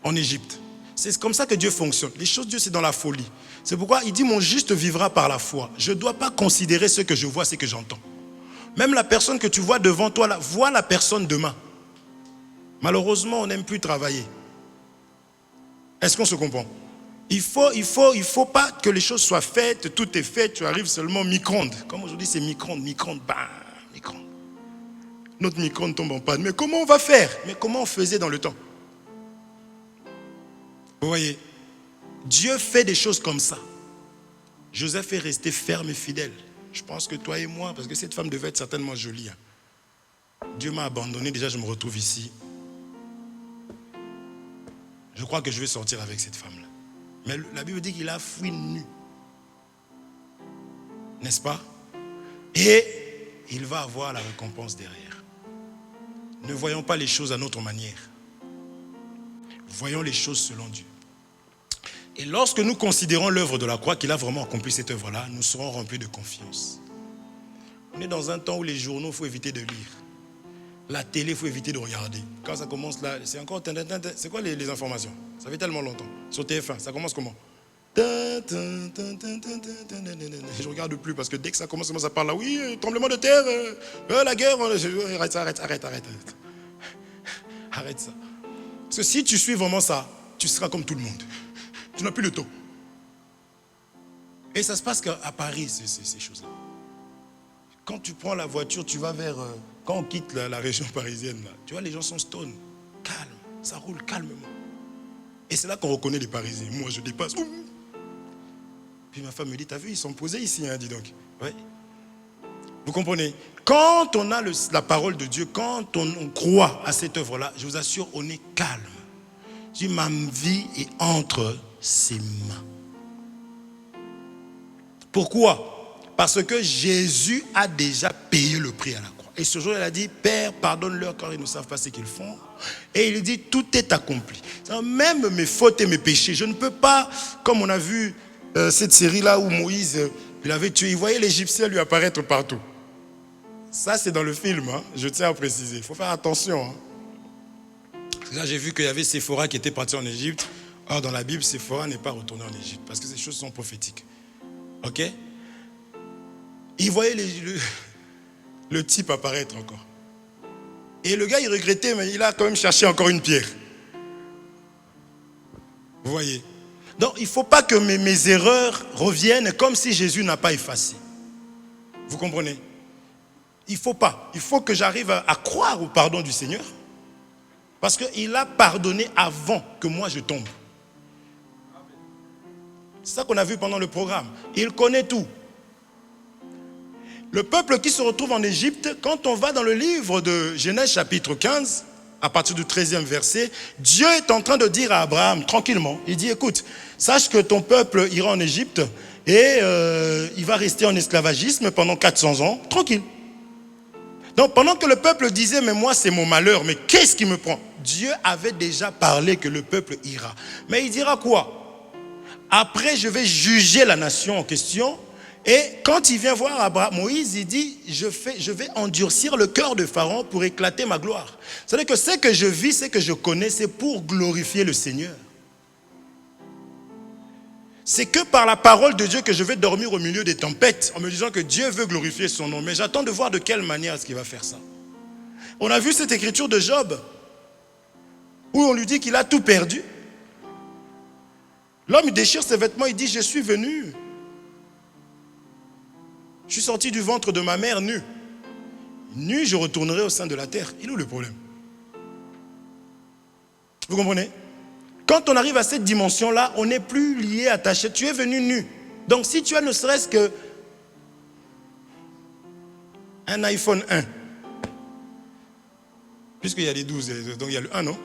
en Égypte. C'est comme ça que Dieu fonctionne. Les choses de Dieu, c'est dans la folie. C'est pourquoi il dit, mon juste vivra par la foi. Je ne dois pas considérer ce que je vois, ce que j'entends. Même la personne que tu vois devant toi, là, vois la personne demain. Malheureusement, on n'aime plus travailler. Est-ce qu'on se comprend? Il faut pas que les choses soient faites, tout est fait, tu arrives seulement micro-ondes. Comme aujourd'hui, c'est micro-ondes, bam, micro-ondes. Notre micro-ondes tombe en panne. Mais comment on va faire? Mais comment on faisait dans le temps? Vous voyez, Dieu fait des choses comme ça. Joseph est resté ferme et fidèle. Je pense que toi et moi, parce que cette femme devait être certainement jolie. Hein. Dieu m'a abandonné, déjà je me retrouve ici. Je crois que je vais sortir avec cette femme-là. Mais la Bible dit qu'il a fui nu. N'est-ce pas? Et il va avoir la récompense derrière. Ne voyons pas les choses à notre manière. Voyons les choses selon Dieu. Et lorsque nous considérons l'œuvre de la croix, qu'il a vraiment accompli cette œuvre-là, nous serons remplis de confiance. On est dans un temps où les journaux, il faut éviter de lire. La télé, il faut éviter de regarder. Quand ça commence là, c'est encore... C'est quoi les informations? Ça fait tellement longtemps. Sur TF1, ça commence comment? Je ne regarde plus parce que dès que ça commence, ça parle là. Oui, tremblement de terre, la guerre. Arrête. Arrête ça. Parce que si tu suis vraiment ça, tu seras comme tout le monde. Tu n'as plus le temps. Et ça se passe qu'à Paris, ces choses-là. Quand tu prends la voiture, tu vas vers... Quand on quitte la région parisienne, là, tu vois, les gens sont stone, calmes, ça roule calmement. Et c'est là qu'on reconnaît les Parisiens. Moi, je dépasse. Ouh. Puis ma femme me dit, t'as vu, ils sont posés ici, hein, dis donc. Ouais. Vous comprenez? Quand on a la parole de Dieu, quand on croit à cette œuvre-là, je vous assure, on est calme. Je dis, ma vie est entre ses mains. Pourquoi? Parce que Jésus a déjà payé le prix à la croix. Et ce jour, il a dit, Père, pardonne-leur car ils ne savent pas ce qu'ils font. Et il dit, tout est accompli. Même mes fautes et mes péchés, je ne peux pas, comme on a vu cette série-là où Moïse, il avait tué, il voyait l'Égyptien lui apparaître partout. Ça, c'est dans le film, hein, je tiens à préciser. Il faut faire attention. Hein. Là, j'ai vu qu'il y avait Séphora qui était parti en Égypte. Or, dans la Bible, Séphora n'est pas retourné en Égypte parce que ces choses sont prophétiques. Ok? Il voyait le type apparaître encore. Et le gars, il regrettait, mais il a quand même cherché encore une pierre. Vous voyez? Donc, il ne faut pas que mes erreurs reviennent comme si Jésus n'a pas effacé. Vous comprenez? Il ne faut pas. Il faut que j'arrive à croire au pardon du Seigneur. Parce qu'il a pardonné avant que moi je tombe. C'est ça qu'on a vu pendant le programme. Il connaît tout. Le peuple qui se retrouve en Égypte, quand on va dans le livre de Genèse chapitre 15, à partir du 13e verset, Dieu est en train de dire à Abraham, tranquillement, il dit, écoute, sache que ton peuple ira en Égypte et il va rester en esclavagisme pendant 400 ans, tranquille. Donc pendant que le peuple disait, mais moi c'est mon malheur, mais qu'est-ce qui me prend? Dieu avait déjà parlé que le peuple ira. Mais il dira quoi? Après je vais juger la nation en question. Et quand il vient voir Moïse, il dit, je vais endurcir le cœur de Pharaon pour éclater ma gloire. C'est-à-dire que ce que je vis, ce que je connais, c'est pour glorifier le Seigneur. C'est que par la parole de Dieu que je vais dormir au milieu des tempêtes, en me disant que Dieu veut glorifier son nom. Mais j'attends de voir de quelle manière est-ce qu'il va faire ça. On a vu cette écriture de Job, où on lui dit qu'il a tout perdu. L'homme il déchire ses vêtements, il dit, je suis venu. Je suis sorti du ventre de ma mère nu. Nu, je retournerai au sein de la terre. Il est où le problème? Vous comprenez? Quand on arrive à cette dimension-là, on n'est plus lié, attaché. Tu es venu nu. Donc si tu as ne serait-ce que un iPhone 1, puisqu'il y a les 12, donc il y a le 1, non?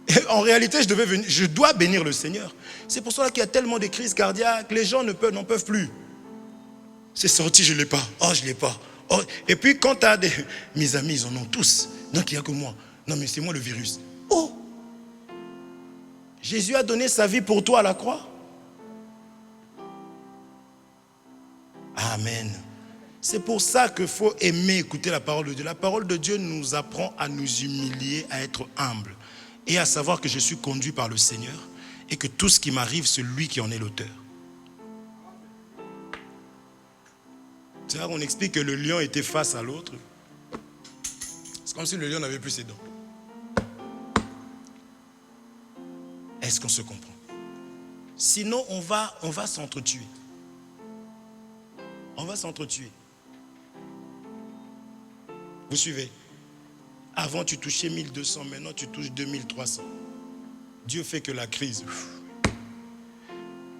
Et en réalité, je dois bénir le Seigneur. C'est pour cela qu'il y a tellement de crises cardiaques. Les gens n'en peuvent plus. C'est sorti, je ne l'ai pas. Oh, je ne l'ai pas. Oh. Et puis quand tu as mes amis, ils en ont tous. Donc il n'y a que moi. Non, mais c'est moi le virus. Oh! Jésus a donné sa vie pour toi à la croix. Amen. C'est pour ça qu'il faut aimer écouter la parole de Dieu. La parole de Dieu nous apprend à nous humilier, à être humble. Et à savoir que je suis conduit par le Seigneur. Et que tout ce qui m'arrive, c'est lui qui en est l'auteur. C'est là qu'on explique que le lion était face à l'autre. C'est comme si le lion n'avait plus ses dents. Est-ce qu'on se comprend? Sinon, on va s'entretuer. On va s'entretuer. Vous suivez? Avant, tu touchais 1200, maintenant tu touches 2300. Dieu fait que la crise.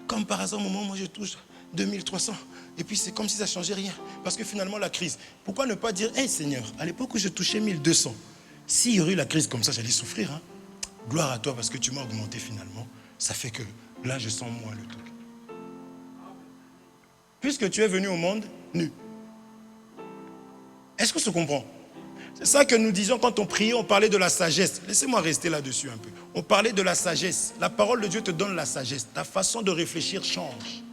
Comme par hasard, au moment où moi je touche 2300. Et puis c'est comme si ça ne changeait rien. Parce que finalement la crise. Pourquoi ne pas dire, hey Seigneur, à l'époque où je touchais 1200, s'il y aurait eu la crise comme ça, j'allais souffrir. Hein? Gloire à toi parce que tu m'as augmenté finalement. Ça fait que là je sens moins le truc. Puisque tu es venu au monde nu. Est-ce qu'on se comprend? C'est ça que nous disions quand on priait, on parlait de la sagesse. Laissez-moi rester là-dessus un peu. On parlait de la sagesse. La parole de Dieu te donne la sagesse. Ta façon de réfléchir change.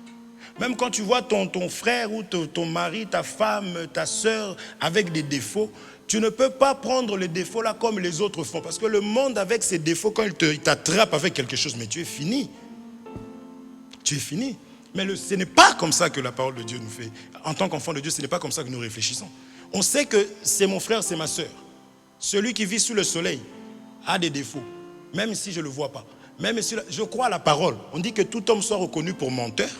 Même quand tu vois ton frère ou ton mari, ta femme, ta soeur avec des défauts, tu ne peux pas prendre les défauts là comme les autres font. Parce que le monde avec ses défauts, quand il t'attrape avec quelque chose, mais tu es fini. Tu es fini. Mais ce n'est pas comme ça que la parole de Dieu nous fait. En tant qu'enfant de Dieu, ce n'est pas comme ça que nous réfléchissons. On sait que c'est mon frère, c'est ma soeur. Celui qui vit sous le soleil a des défauts, même si je ne le vois pas. Même si je crois à la parole. On dit que tout homme soit reconnu pour menteur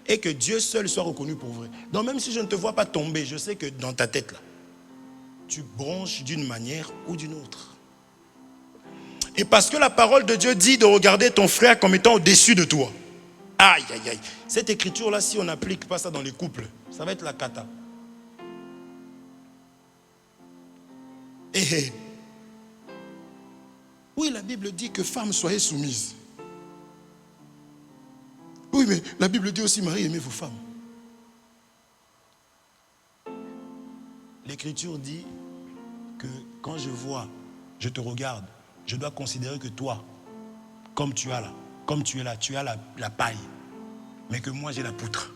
et que Dieu seul soit reconnu pour vrai. Donc même si je ne te vois pas tomber, je sais que dans ta tête là, tu bronches d'une manière ou d'une autre. Et parce que la parole de Dieu dit de regarder ton frère comme étant au-dessus de toi. Aïe, aïe, aïe. Cette écriture-là, si on n'applique pas ça dans les couples, ça va être la cata. Et Oui, la Bible dit que femmes soyez soumises. Oui, mais la Bible dit aussi, Marie, aimez vos femmes. L'Écriture dit que quand je vois, je te regarde, je dois considérer que toi, comme tu as là, comme tu es là, tu as la paille, mais que moi j'ai la poutre.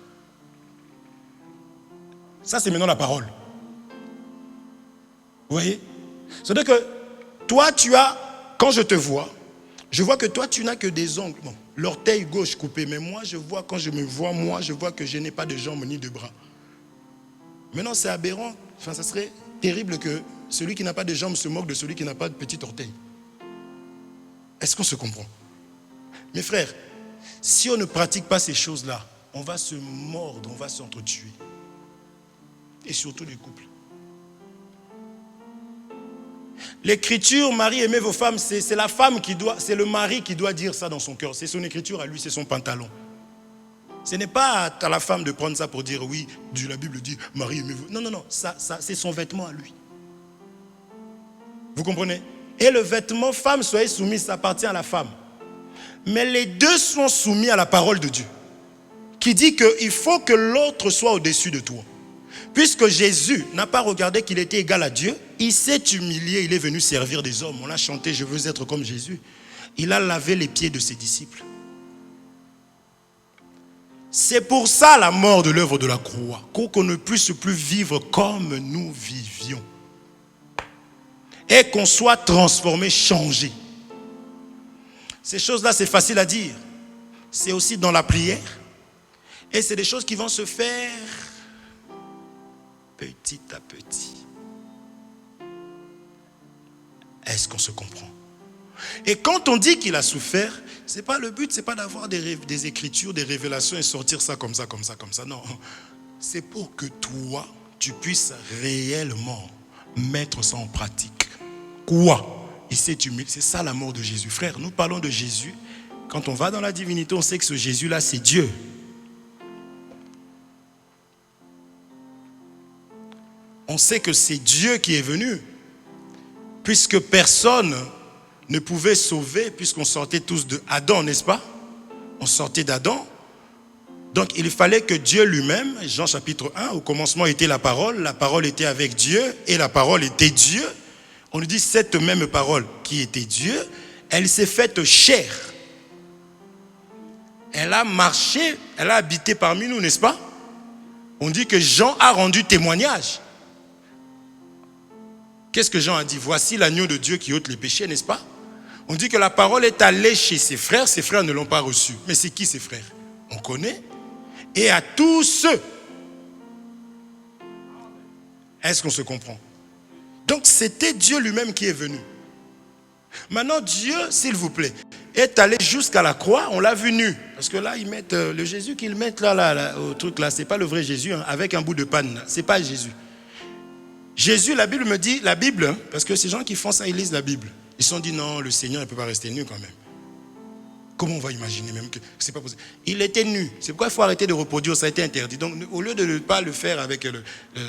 Ça, c'est maintenant la parole. Vous voyez? C'est-à-dire que toi, tu as, quand je te vois, je vois que toi, tu n'as que des ongles. Bon, l'orteil gauche coupé, mais moi, je vois, quand je me vois, moi, je vois que je n'ai pas de jambes ni de bras. Maintenant, c'est aberrant. Enfin, ça serait terrible que celui qui n'a pas de jambes se moque de celui qui n'a pas de petit orteil. Est-ce qu'on se comprend? Mes frères, si on ne pratique pas ces choses-là, on va se mordre, on va s'entretuer. Et surtout les couples. L'écriture, Marie, aimez vos femmes, c'est la femme qui doit, c'est le mari qui doit dire ça dans son cœur. C'est son écriture à lui, c'est son pantalon. Ce n'est pas à la femme de prendre ça pour dire oui, la Bible dit Marie, aimez vous. Non, non, non, ça c'est son vêtement à lui. Vous comprenez? Et le vêtement, femme, soyez soumise, ça appartient à la femme. Mais les deux sont soumis à la parole de Dieu, qui dit qu'il faut que l'autre soit au-dessus de toi. Puisque Jésus n'a pas regardé qu'il était égal à Dieu, il s'est humilié, il est venu servir des hommes. On a chanté, je veux être comme Jésus. Il a lavé les pieds de ses disciples. C'est pour ça la mort de l'œuvre de la croix, qu'on ne puisse plus vivre comme nous vivions. Et qu'on soit transformé, changé. Ces choses-là, c'est facile à dire. C'est aussi dans la prière. Et c'est des choses qui vont se faire petit à petit. Est-ce qu'on se comprend? Et quand on dit qu'il a souffert, c'est pas le but, c'est pas d'avoir des écritures, des révélations et sortir ça comme ça, comme ça, comme ça. Non, c'est pour que toi, tu puisses réellement mettre ça en pratique. Quoi? Il s'est humilié. C'est ça l'amour de Jésus. Frère, nous parlons de Jésus. Quand on va dans la divinité, on sait que ce Jésus-là, c'est Dieu. On sait que c'est Dieu qui est venu. Puisque personne ne pouvait sauver, puisqu'on sortait tous de Adam, n'est-ce pas? On sortait d'Adam. Donc il fallait que Dieu lui-même, Jean chapitre 1, au commencement était la parole était avec Dieu, et la parole était Dieu. On nous dit cette même parole qui était Dieu, elle s'est faite chair. Elle a marché, elle a habité parmi nous, n'est-ce pas? On dit que Jean a rendu témoignage. Qu'est-ce que Jean a dit? Voici l'agneau de Dieu qui ôte les péchés, n'est-ce pas? On dit que la parole est allée chez ses frères ne l'ont pas reçue. Mais c'est qui ces frères? On connaît. Et à tous ceux. Est-ce qu'on se comprend? Donc c'était Dieu lui-même qui est venu. Maintenant Dieu, s'il vous plaît, est allé jusqu'à la croix, on l'a vu nu. Parce que là, ils mettent le Jésus qu'ils mettent là, au truc là, c'est pas le vrai Jésus, hein, avec un bout de panne. C'est pas Jésus. Jésus, la Bible me dit, la Bible, hein, parce que ces gens qui font ça, ils lisent la Bible. Ils se sont dit non, le Seigneur ne peut pas rester nu quand même. Comment on va imaginer même que c'est pas possible? Il était nu. C'est pourquoi il faut arrêter de reproduire, ça a été interdit. Donc au lieu de ne pas le faire avec le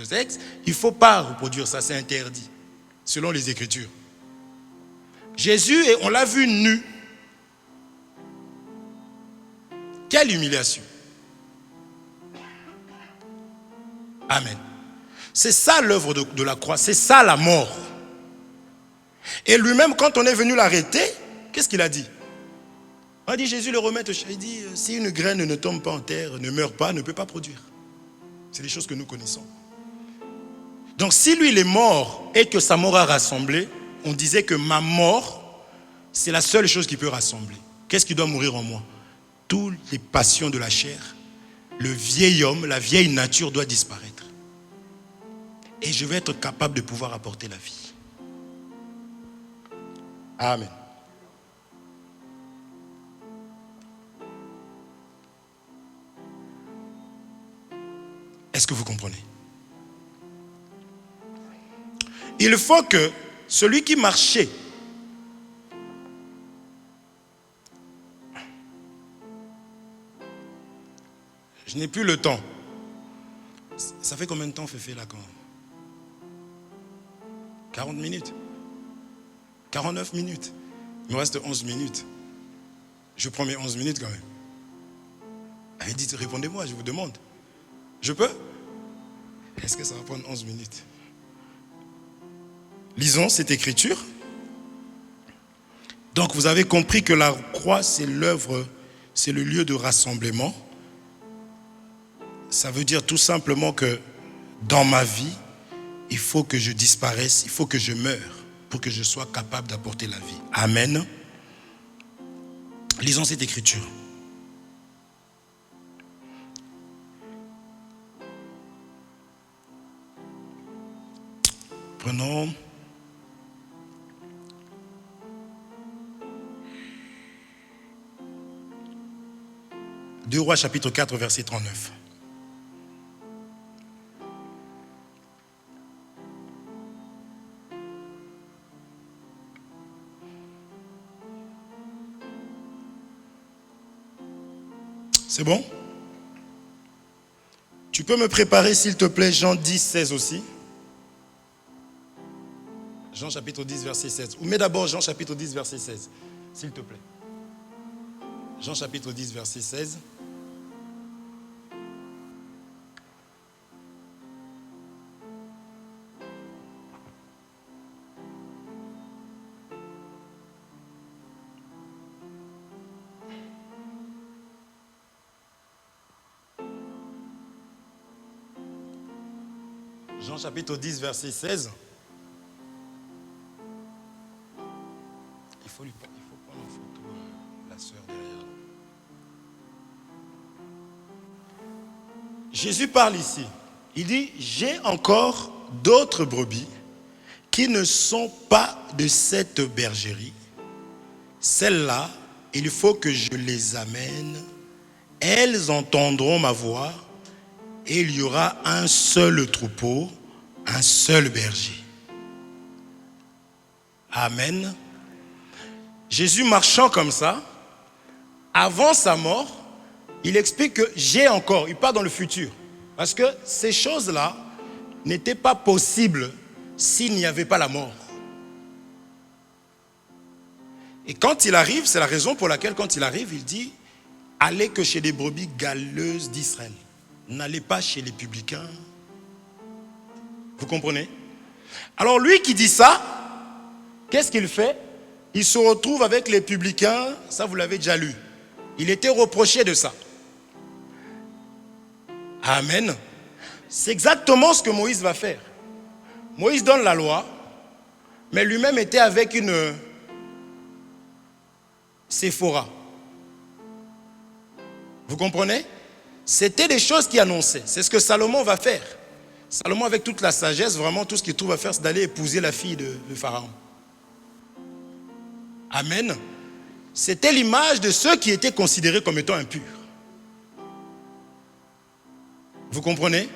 sexe, il ne faut pas reproduire ça, c'est interdit. Selon les Écritures. Jésus, on l'a vu nu. Quelle humiliation. Amen. C'est ça l'œuvre de la croix, c'est ça la mort. Et lui-même, quand on est venu l'arrêter, qu'est-ce qu'il a dit? On a dit, Jésus le remet au champ. Il dit, si une graine ne tombe pas en terre, ne meurt pas, ne peut pas produire. C'est des choses que nous connaissons. Donc si lui il est mort et que sa mort a rassemblé, on disait que ma mort, c'est la seule chose qui peut rassembler. Qu'est-ce qui doit mourir en moi? Toutes les passions de la chair, le vieil homme, la vieille nature doit disparaître. Et je vais être capable de pouvoir apporter la vie. Amen. Est-ce que vous comprenez? Il faut que celui qui marchait, je n'ai plus le temps. Ça fait combien de temps Féfé là quand même? 40 minutes. 49 minutes. Il me reste 11 minutes. Je prends mes 11 minutes quand même. Elle dit, répondez-moi, je vous demande. Je peux? Est-ce que ça va prendre 11 minutes? Lisons cette écriture. Donc vous avez compris que la croix, c'est l'œuvre, c'est le lieu de rassemblement. Ça veut dire tout simplement que dans ma vie, il faut que je disparaisse, il faut que je meure pour que je sois capable d'apporter la vie. Amen. Lisons cette écriture. Prenons 2 Rois chapitre 4 verset 39. C'est bon? Tu peux me préparer s'il te plaît Jean 10, 16 aussi? Jean chapitre 10 verset 16. Ou mets d'abord Jean chapitre 10 verset 16, s'il te plaît. Jean chapitre 10 verset 16. Jean chapitre 10 verset 16. Il faut prendre en photo la sœur derrière. Jésus parle ici. Il dit, j'ai encore d'autres brebis qui ne sont pas de cette bergerie. Celles-là, il faut que je les amène. Elles entendront ma voix et il y aura un seul troupeau, un seul berger. Amen. Jésus marchant comme ça, avant sa mort, il explique que j'ai encore, il part dans le futur. Parce que ces choses-là n'étaient pas possibles s'il n'y avait pas la mort. Et quand il arrive, c'est la raison pour laquelle quand il arrive, il dit, allez que chez les brebis galeuses d'Israël. N'allez pas chez les publicains. Vous comprenez? Alors lui qui dit ça, qu'est-ce qu'il fait? Il se retrouve avec les publicains, ça vous l'avez déjà lu. Il était reproché de ça. Amen. C'est exactement ce que Moïse va faire. Moïse donne la loi, mais lui-même était avec une Séphora. Vous comprenez? C'était des choses qu'il annonçait. C'est ce que Salomon va faire. Salomon, avec toute la sagesse, vraiment tout ce qu'il trouve à faire, c'est d'aller épouser la fille de Pharaon. Amen. C'était l'image de ceux qui étaient considérés comme étant impurs. Vous comprenez?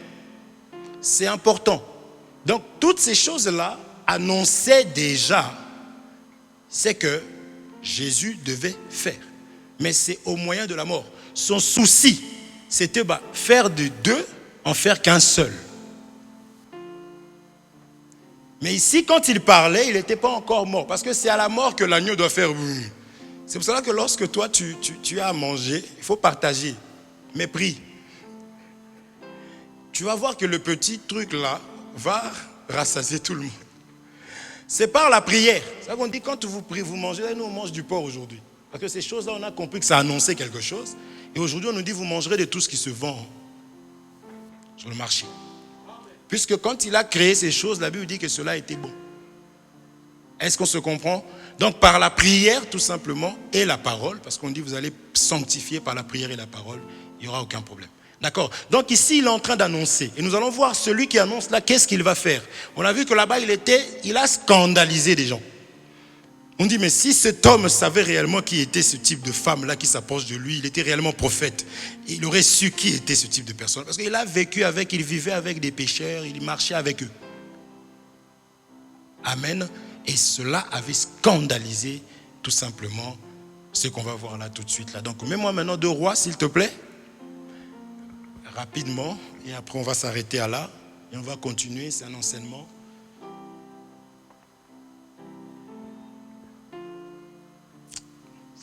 C'est important. Donc, toutes ces choses-là annonçaient déjà ce que Jésus devait faire. Mais c'est au moyen de la mort. Son souci, c'était faire de deux, en faire qu'un seul. Mais ici, quand il parlait, il n'était pas encore mort. Parce que c'est à la mort que l'agneau doit faire. C'est pour cela que lorsque toi, tu as à manger, il faut partager. Mépris. Tu vas voir que le petit truc là va rassasier tout le monde. C'est par la prière. C'est ça qu'on dit, quand vous priez, vous mangez. Là, nous, on mange du porc aujourd'hui. Parce que ces choses-là, on a compris que ça annonçait quelque chose. Et aujourd'hui, on nous dit, vous mangerez de tout ce qui se vend sur le marché. Puisque quand il a créé ces choses, la Bible dit que cela était bon. Est-ce qu'on se comprend? Donc par la prière tout simplement et la parole, parce qu'on dit vous allez sanctifier par la prière et la parole, il n'y aura aucun problème. D'accord? Donc ici il est en train d'annoncer. Et nous allons voir celui qui annonce là, qu'est-ce qu'il va faire? On a vu que là-bas il a scandalisé des gens. On dit mais si cet homme savait réellement qui était ce type de femme là qui s'approche de lui, il était réellement prophète, il aurait su qui était ce type de personne. Parce qu'il a vécu avec, il vivait avec des pécheurs, il marchait avec eux. Amen. Et cela avait scandalisé tout simplement ce qu'on va voir là tout de suite. Là. Donc mets-moi maintenant 2 Rois s'il te plaît. Rapidement. Et après on va s'arrêter à là. Et on va continuer, c'est un enseignement.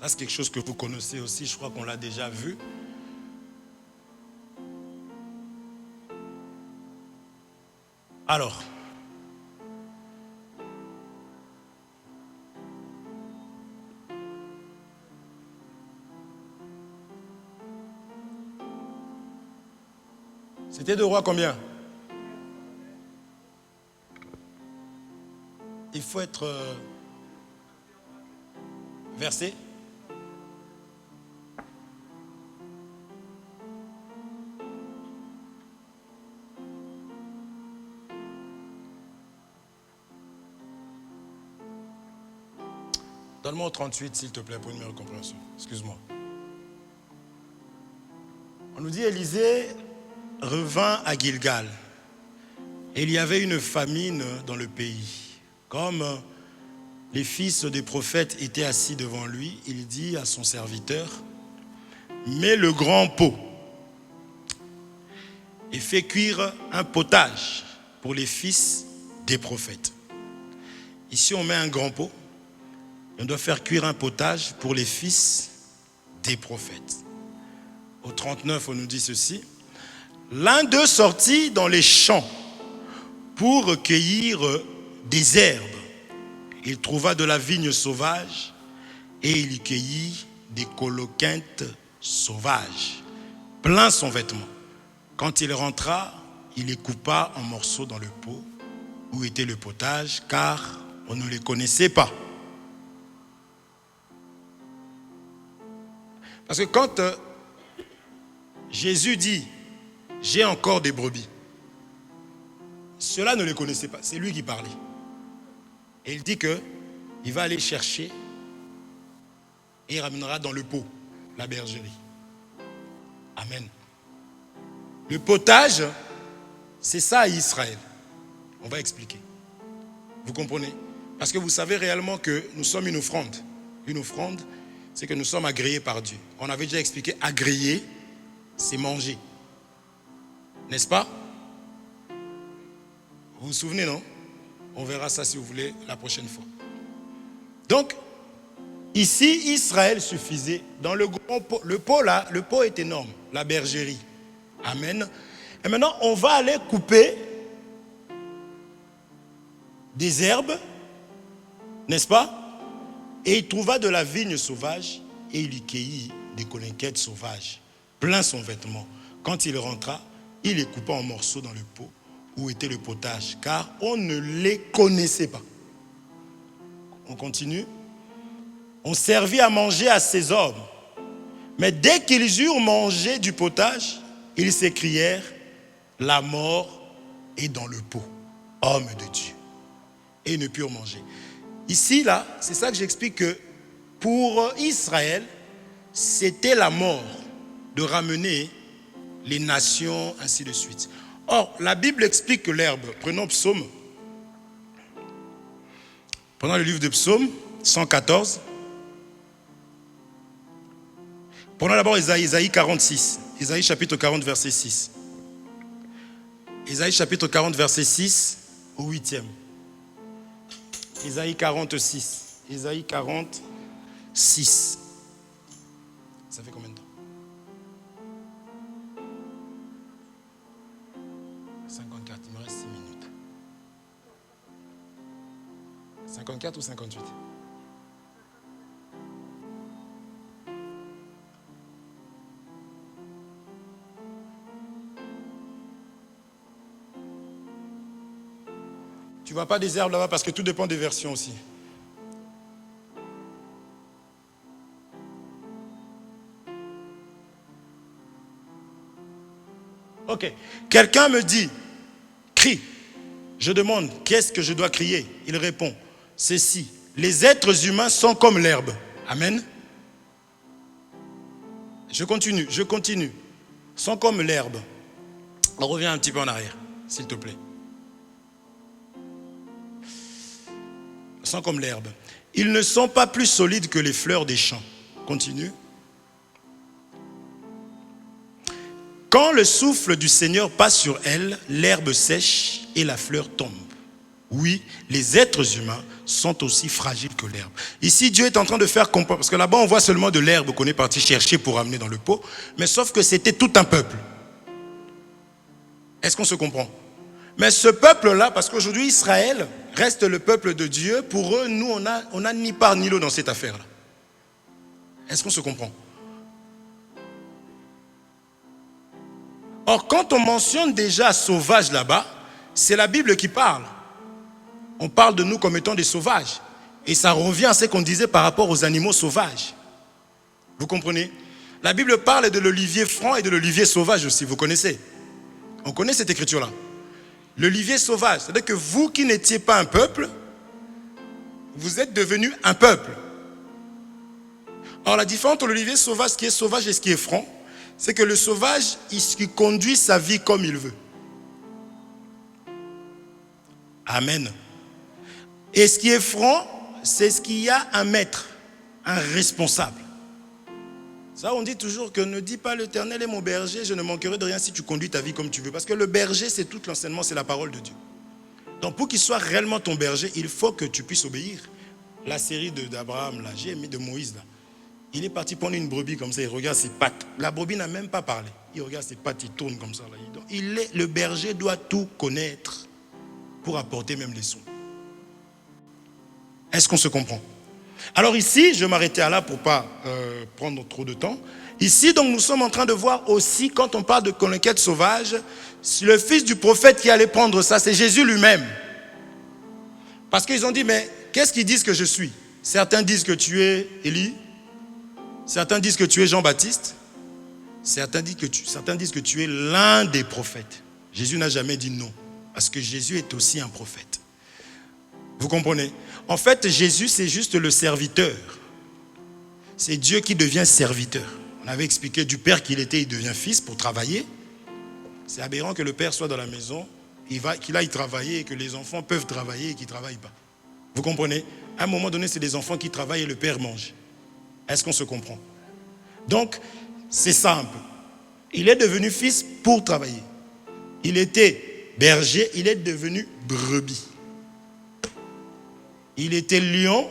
Ça, c'est quelque chose que vous connaissez aussi, je crois qu'on l'a déjà vu. Alors, c'était 2 Rois combien? Il faut être versé. Donne-moi au 38, s'il te plaît, pour une meilleure compréhension. Excuse-moi. On nous dit Élisée revint à Gilgal. Et il y avait une famine dans le pays. Comme les fils des prophètes étaient assis devant lui, il dit à son serviteur, mets le grand pot et fais cuire un potage pour les fils des prophètes. Ici, on met un grand pot. On doit faire cuire un potage pour les fils des prophètes. Au 39, on nous dit ceci. L'un d'eux sortit dans les champs pour recueillir des herbes. Il trouva de la vigne sauvage et il y cueillit des coloquintes sauvages, plein son vêtement. Quand il rentra, il les coupa en morceaux dans le pot où était le potage, car on ne les connaissait pas. Parce que quand Jésus dit « J'ai encore des brebis », ceux-là ne les connaissaient pas, c'est lui qui parlait. Et il dit qu'il va aller chercher et il ramènera dans le pot, la bergerie. Amen. Le potage, c'est ça à Israël. On va expliquer. Vous comprenez? Parce que vous savez réellement que nous sommes une offrande. Une offrande, c'est que nous sommes agréés par Dieu. On avait déjà expliqué, agréer, c'est manger. N'est-ce pas? Vous vous souvenez, non? On verra ça, si vous voulez, la prochaine fois. Donc, ici, Israël suffisait. Dans le grand pot, le pot là, le pot est énorme, la bergerie. Amen. Et maintenant, on va aller couper des herbes, n'est-ce pas? Et il trouva de la vigne sauvage et il y cueillit des colinquettes sauvages, plein son vêtement. Quand il rentra, il les coupa en morceaux dans le pot où était le potage, car on ne les connaissait pas. On continue. On servit à manger à ces hommes. Mais dès qu'ils eurent mangé du potage, ils s'écrièrent, la mort est dans le pot, homme de Dieu. Et ils ne purent manger. Ici, là, c'est ça que j'explique, que pour Israël, c'était la mort de ramener les nations, ainsi de suite. Or, la Bible explique que l'herbe, prenons Psaume, prenons le livre de Psaume 114, prenons d'abord Isaïe 46, Isaïe chapitre 40, verset 6. Isaïe chapitre 40, verset 6 au 8e. Isaïe 46. Isaïe 46. Ça fait combien de temps? 54, il me reste 6 minutes. 54 ou 58? Tu ne vois pas des herbes là-bas parce que tout dépend des versions aussi. Ok. Quelqu'un me dit, crie. Je demande, qu'est-ce que je dois crier? Il répond, ceci. Les êtres humains sont comme l'herbe. Amen. Je continue. Sont comme l'herbe. On revient un petit peu en arrière, s'il te plaît. Sont comme l'herbe. Ils ne sont pas plus solides que les fleurs des champs. Continue. Quand le souffle du Seigneur passe sur elle, l'herbe sèche et la fleur tombe. Oui, les êtres humains sont aussi fragiles que l'herbe. Ici, Dieu est en train de faire comprendre, parce que là-bas, on voit seulement de l'herbe qu'on est parti chercher pour amener dans le pot, mais sauf que c'était tout un peuple. Est-ce qu'on se comprend? Mais ce peuple-là, parce qu'aujourd'hui, Israël reste le peuple de Dieu, pour eux, nous, on n'a ni part ni lot dans cette affaire-là. Est-ce qu'on se comprend? Or, quand on mentionne déjà sauvage là-bas, c'est la Bible qui parle. On parle de nous comme étant des sauvages. Et ça revient à ce qu'on disait par rapport aux animaux sauvages. Vous comprenez? La Bible parle de l'olivier franc et de l'olivier sauvage aussi, vous connaissez? On connaît cette écriture-là. L'olivier sauvage, c'est-à-dire que vous qui n'étiez pas un peuple, vous êtes devenu un peuple. Alors la différence entre l'olivier sauvage, ce qui est sauvage et ce qui est franc, c'est que le sauvage, il conduit sa vie comme il veut. Amen. Et ce qui est franc, c'est ce qu'il y a un maître, un responsable. Ça, on dit toujours que ne dis pas l'Éternel est mon berger, je ne manquerai de rien si tu conduis ta vie comme tu veux. Parce que le berger, c'est tout l'enseignement, c'est la parole de Dieu. Donc pour qu'il soit réellement ton berger, il faut que tu puisses obéir. La série d'Abraham, là, j'ai mis de Moïse, là. Il est parti prendre une brebis comme ça, il regarde ses pattes. La brebis n'a même pas parlé. Il regarde ses pattes, il tourne comme ça. Là. Donc, le berger doit tout connaître pour apporter même les sons. Est-ce qu'on se comprend? Alors ici, je vais m'arrêter là pour ne pas prendre trop de temps. Ici, donc, nous sommes en train de voir aussi, quand on parle de conquête sauvage, le fils du prophète qui allait prendre ça, c'est Jésus lui-même. Parce qu'ils ont dit, mais qu'est-ce qu'ils disent que je suis? Certains disent que tu es Élie. Certains disent que tu es Jean-Baptiste. Certains disent que tu es l'un des prophètes. Jésus n'a jamais dit non. Parce que Jésus est aussi un prophète. Vous comprenez? En fait, Jésus, c'est juste le serviteur. C'est Dieu qui devient serviteur. On avait expliqué du Père qu'il était, il devient fils pour travailler. C'est aberrant que le Père soit dans la maison, qu'il aille travailler et que les enfants peuvent travailler et qu'ils ne travaillent pas. Vous comprenez? À un moment donné, c'est des enfants qui travaillent et le Père mange. Est-ce qu'on se comprend? Donc, c'est simple. Il est devenu fils pour travailler. Il était berger, il est devenu brebis. Il était lion,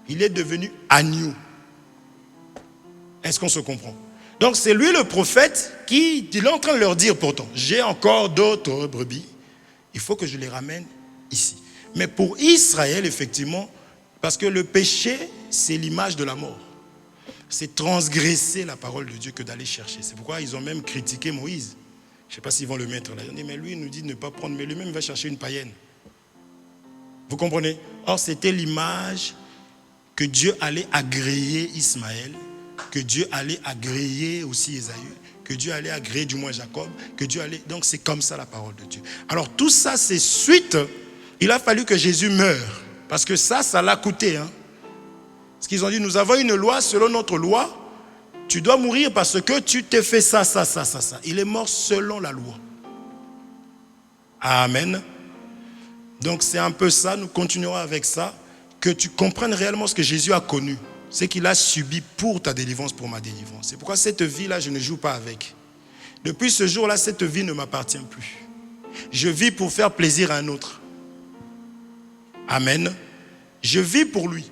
il est devenu agneau. Est-ce qu'on se comprend? Donc c'est lui le prophète qui est en train de leur dire pourtant, j'ai encore d'autres brebis, il faut que je les ramène ici. Mais pour Israël, effectivement, parce que le péché, c'est l'image de la mort. C'est transgresser la parole de Dieu que d'aller chercher. C'est pourquoi ils ont même critiqué Moïse. Je ne sais pas s'ils vont le mettre là. Ils ont dit, mais lui, il nous dit de ne pas prendre, mais lui-même, il va chercher une païenne. Vous comprenez? Or, c'était l'image que Dieu allait agréer Ismaël, que Dieu allait agréer aussi Ésaü, que Dieu allait agréer du moins Jacob, que Dieu allait... Donc, c'est comme ça la parole de Dieu. Alors, tout ça, c'est suite. Il a fallu que Jésus meure. Parce que ça l'a coûté. Hein. Parce qu'ils ont dit, nous avons une loi, selon notre loi, tu dois mourir parce que tu t'es fait ça. Il est mort selon la loi. Amen. Donc c'est un peu ça, nous continuerons avec ça, que tu comprennes réellement ce que Jésus a connu, ce qu'il a subi pour ta délivrance, pour ma délivrance. C'est pourquoi cette vie-là, je ne joue pas avec. Depuis ce jour-là, cette vie ne m'appartient plus. Je vis pour faire plaisir à un autre. Amen. Je vis pour lui.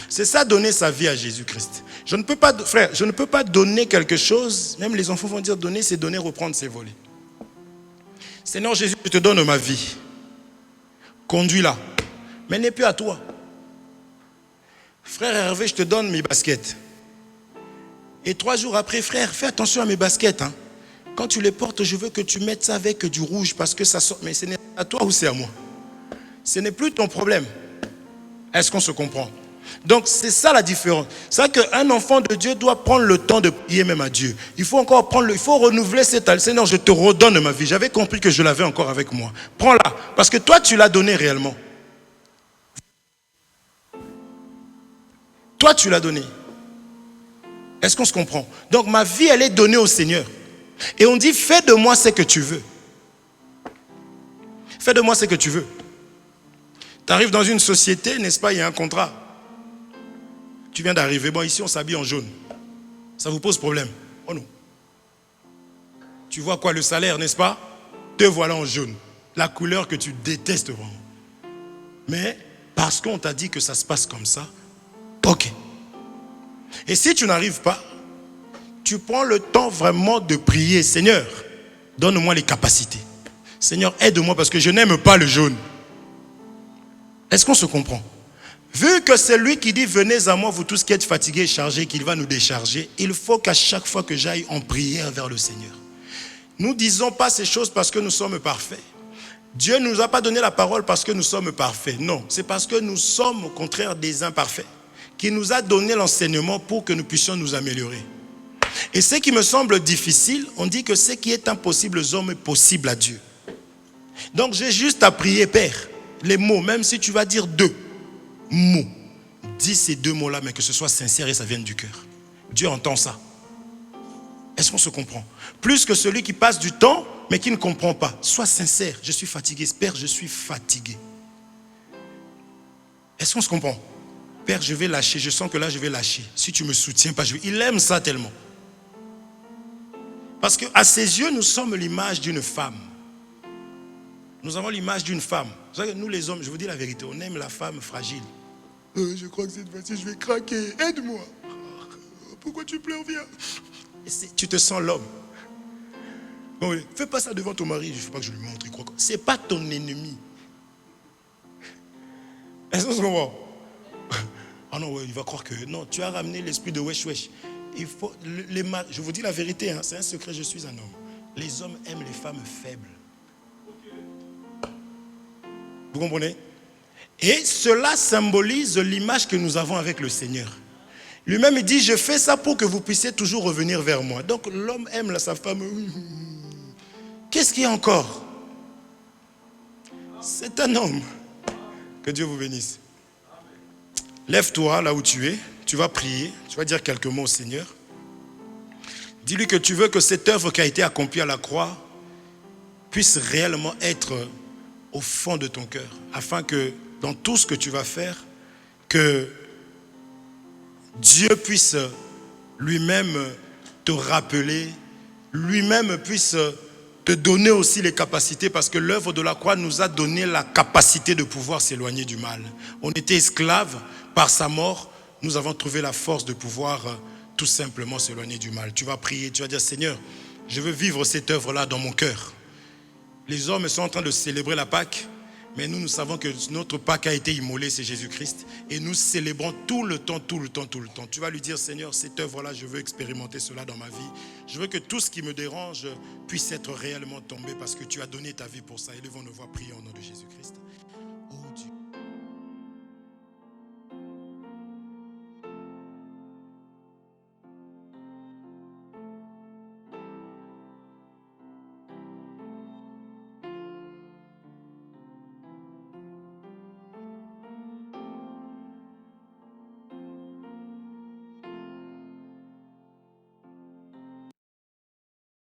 C'est ça, donner sa vie à Jésus-Christ. Je ne peux pas, frère, je ne peux pas donner quelque chose, même les enfants vont dire donner, c'est donner, reprendre, c'est voler. Seigneur Jésus, je te donne ma vie. Conduis-la. Mais elle n'est plus à toi. Frère Hervé, je te donne mes baskets. Et 3 jours après, frère, fais attention à mes baskets. Hein. Quand tu les portes, je veux que tu mettes ça avec du rouge parce que ça sort. Mais ce n'est à toi ou c'est à moi? Ce n'est plus ton problème. Est-ce qu'on se comprend? Donc c'est ça la différence. C'est vrai qu'un enfant de Dieu doit prendre le temps de prier même à Dieu. Il faut encore il faut renouveler cette alliance. Seigneur, je te redonne ma vie. J'avais compris que je l'avais encore avec moi. Prends-la. Parce que toi, tu l'as donné réellement. Toi, tu l'as donné. Est-ce qu'on se comprend? Donc ma vie, elle est donnée au Seigneur. Et on dit, fais de moi ce que tu veux. Fais de moi ce que tu veux. Tu arrives dans une société, n'est-ce pas, il y a un contrat. Tu viens d'arriver, bon ici on s'habille en jaune. Ça vous pose problème? Oh non. Tu vois quoi, le salaire, n'est-ce pas? Te voilà en jaune. la couleur que tu détestes vraiment. Mais parce qu'on t'a dit que ça se passe comme ça, ok. Et si tu n'arrives pas, tu prends le temps vraiment de prier. Seigneur, donne-moi les capacités. Seigneur, aide-moi parce que je n'aime pas le jaune. Est-ce qu'on se comprend? Vu que c'est lui qui dit, venez à moi, vous tous qui êtes fatigués et chargés, qu'il va nous décharger, il faut qu'à chaque fois que j'aille en prière vers le Seigneur. Nous ne disons pas ces choses parce que nous sommes parfaits. Dieu ne nous a pas donné la parole parce que nous sommes parfaits. Non, c'est parce que nous sommes au contraire des imparfaits. Qui nous a donné l'enseignement pour que nous puissions nous améliorer. Et ce qui me semble difficile, on dit que ce qui est impossible aux hommes est possible à Dieu. Donc j'ai juste à prier, Père, les mots, même si tu vas dire 2 mots, dis ces 2 mots-là, mais que ce soit sincère et ça vienne du cœur. Dieu entend ça. Est-ce qu'on se comprend? Plus que celui qui passe du temps, mais qui ne comprend pas. Sois sincère, je suis fatigué. Père, je suis fatigué. Est-ce qu'on se comprend? Père, je vais lâcher, je sens que là je vais lâcher. Si tu ne me soutiens pas, il aime ça tellement. Parce qu'à ses yeux, nous sommes l'image d'une femme. Nous avons l'image d'une femme. Vous savez, nous les hommes, je vous dis la vérité, on aime la femme fragile. Je crois que cette fois-ci, je vais craquer. Aide-moi. Pourquoi tu pleures? Viens. Tu te sens l'homme. Bon, fais pas ça devant ton mari. Il ne faut pas que je lui montre. Ce n'est pas ton ennemi. Est-ce qu'on se comprend? Ah non, ouais, il va croire que... Non, tu as ramené l'esprit de wesh wesh. Il faut, je vous dis la vérité, hein, c'est un secret, je suis un homme. Les hommes aiment les femmes faibles. Vous comprenez? Et cela symbolise l'image que nous avons avec le Seigneur. Lui-même, il dit, je fais ça pour que vous puissiez toujours revenir vers moi. Donc l'homme aime sa femme. Qu'est-ce qu'il y a encore? C'est un homme. Que Dieu vous bénisse. Lève-toi là où tu es. Tu vas prier. Tu vas dire quelques mots au Seigneur. Dis-lui que tu veux que cette œuvre qui a été accomplie à la croix puisse réellement être au fond de ton cœur. Afin que dans tout ce que tu vas faire, que Dieu puisse lui-même te rappeler, lui-même puisse te donner aussi les capacités, parce que l'œuvre de la croix nous a donné la capacité de pouvoir s'éloigner du mal. On était esclaves, par sa mort, nous avons trouvé la force de pouvoir tout simplement s'éloigner du mal. Tu vas prier, tu vas dire, Seigneur, je veux vivre cette œuvre-là dans mon cœur. Les hommes sont en train de célébrer la Pâque, mais nous savons que notre Pâque a été immolée, c'est Jésus-Christ. Et nous célébrons tout le temps. Tu vas lui dire, Seigneur, cette œuvre-là, je veux expérimenter cela dans ma vie. Je veux que tout ce qui me dérange puisse être réellement tombé parce que tu as donné ta vie pour ça. Élevons nos voix, prions au nom de Jésus-Christ.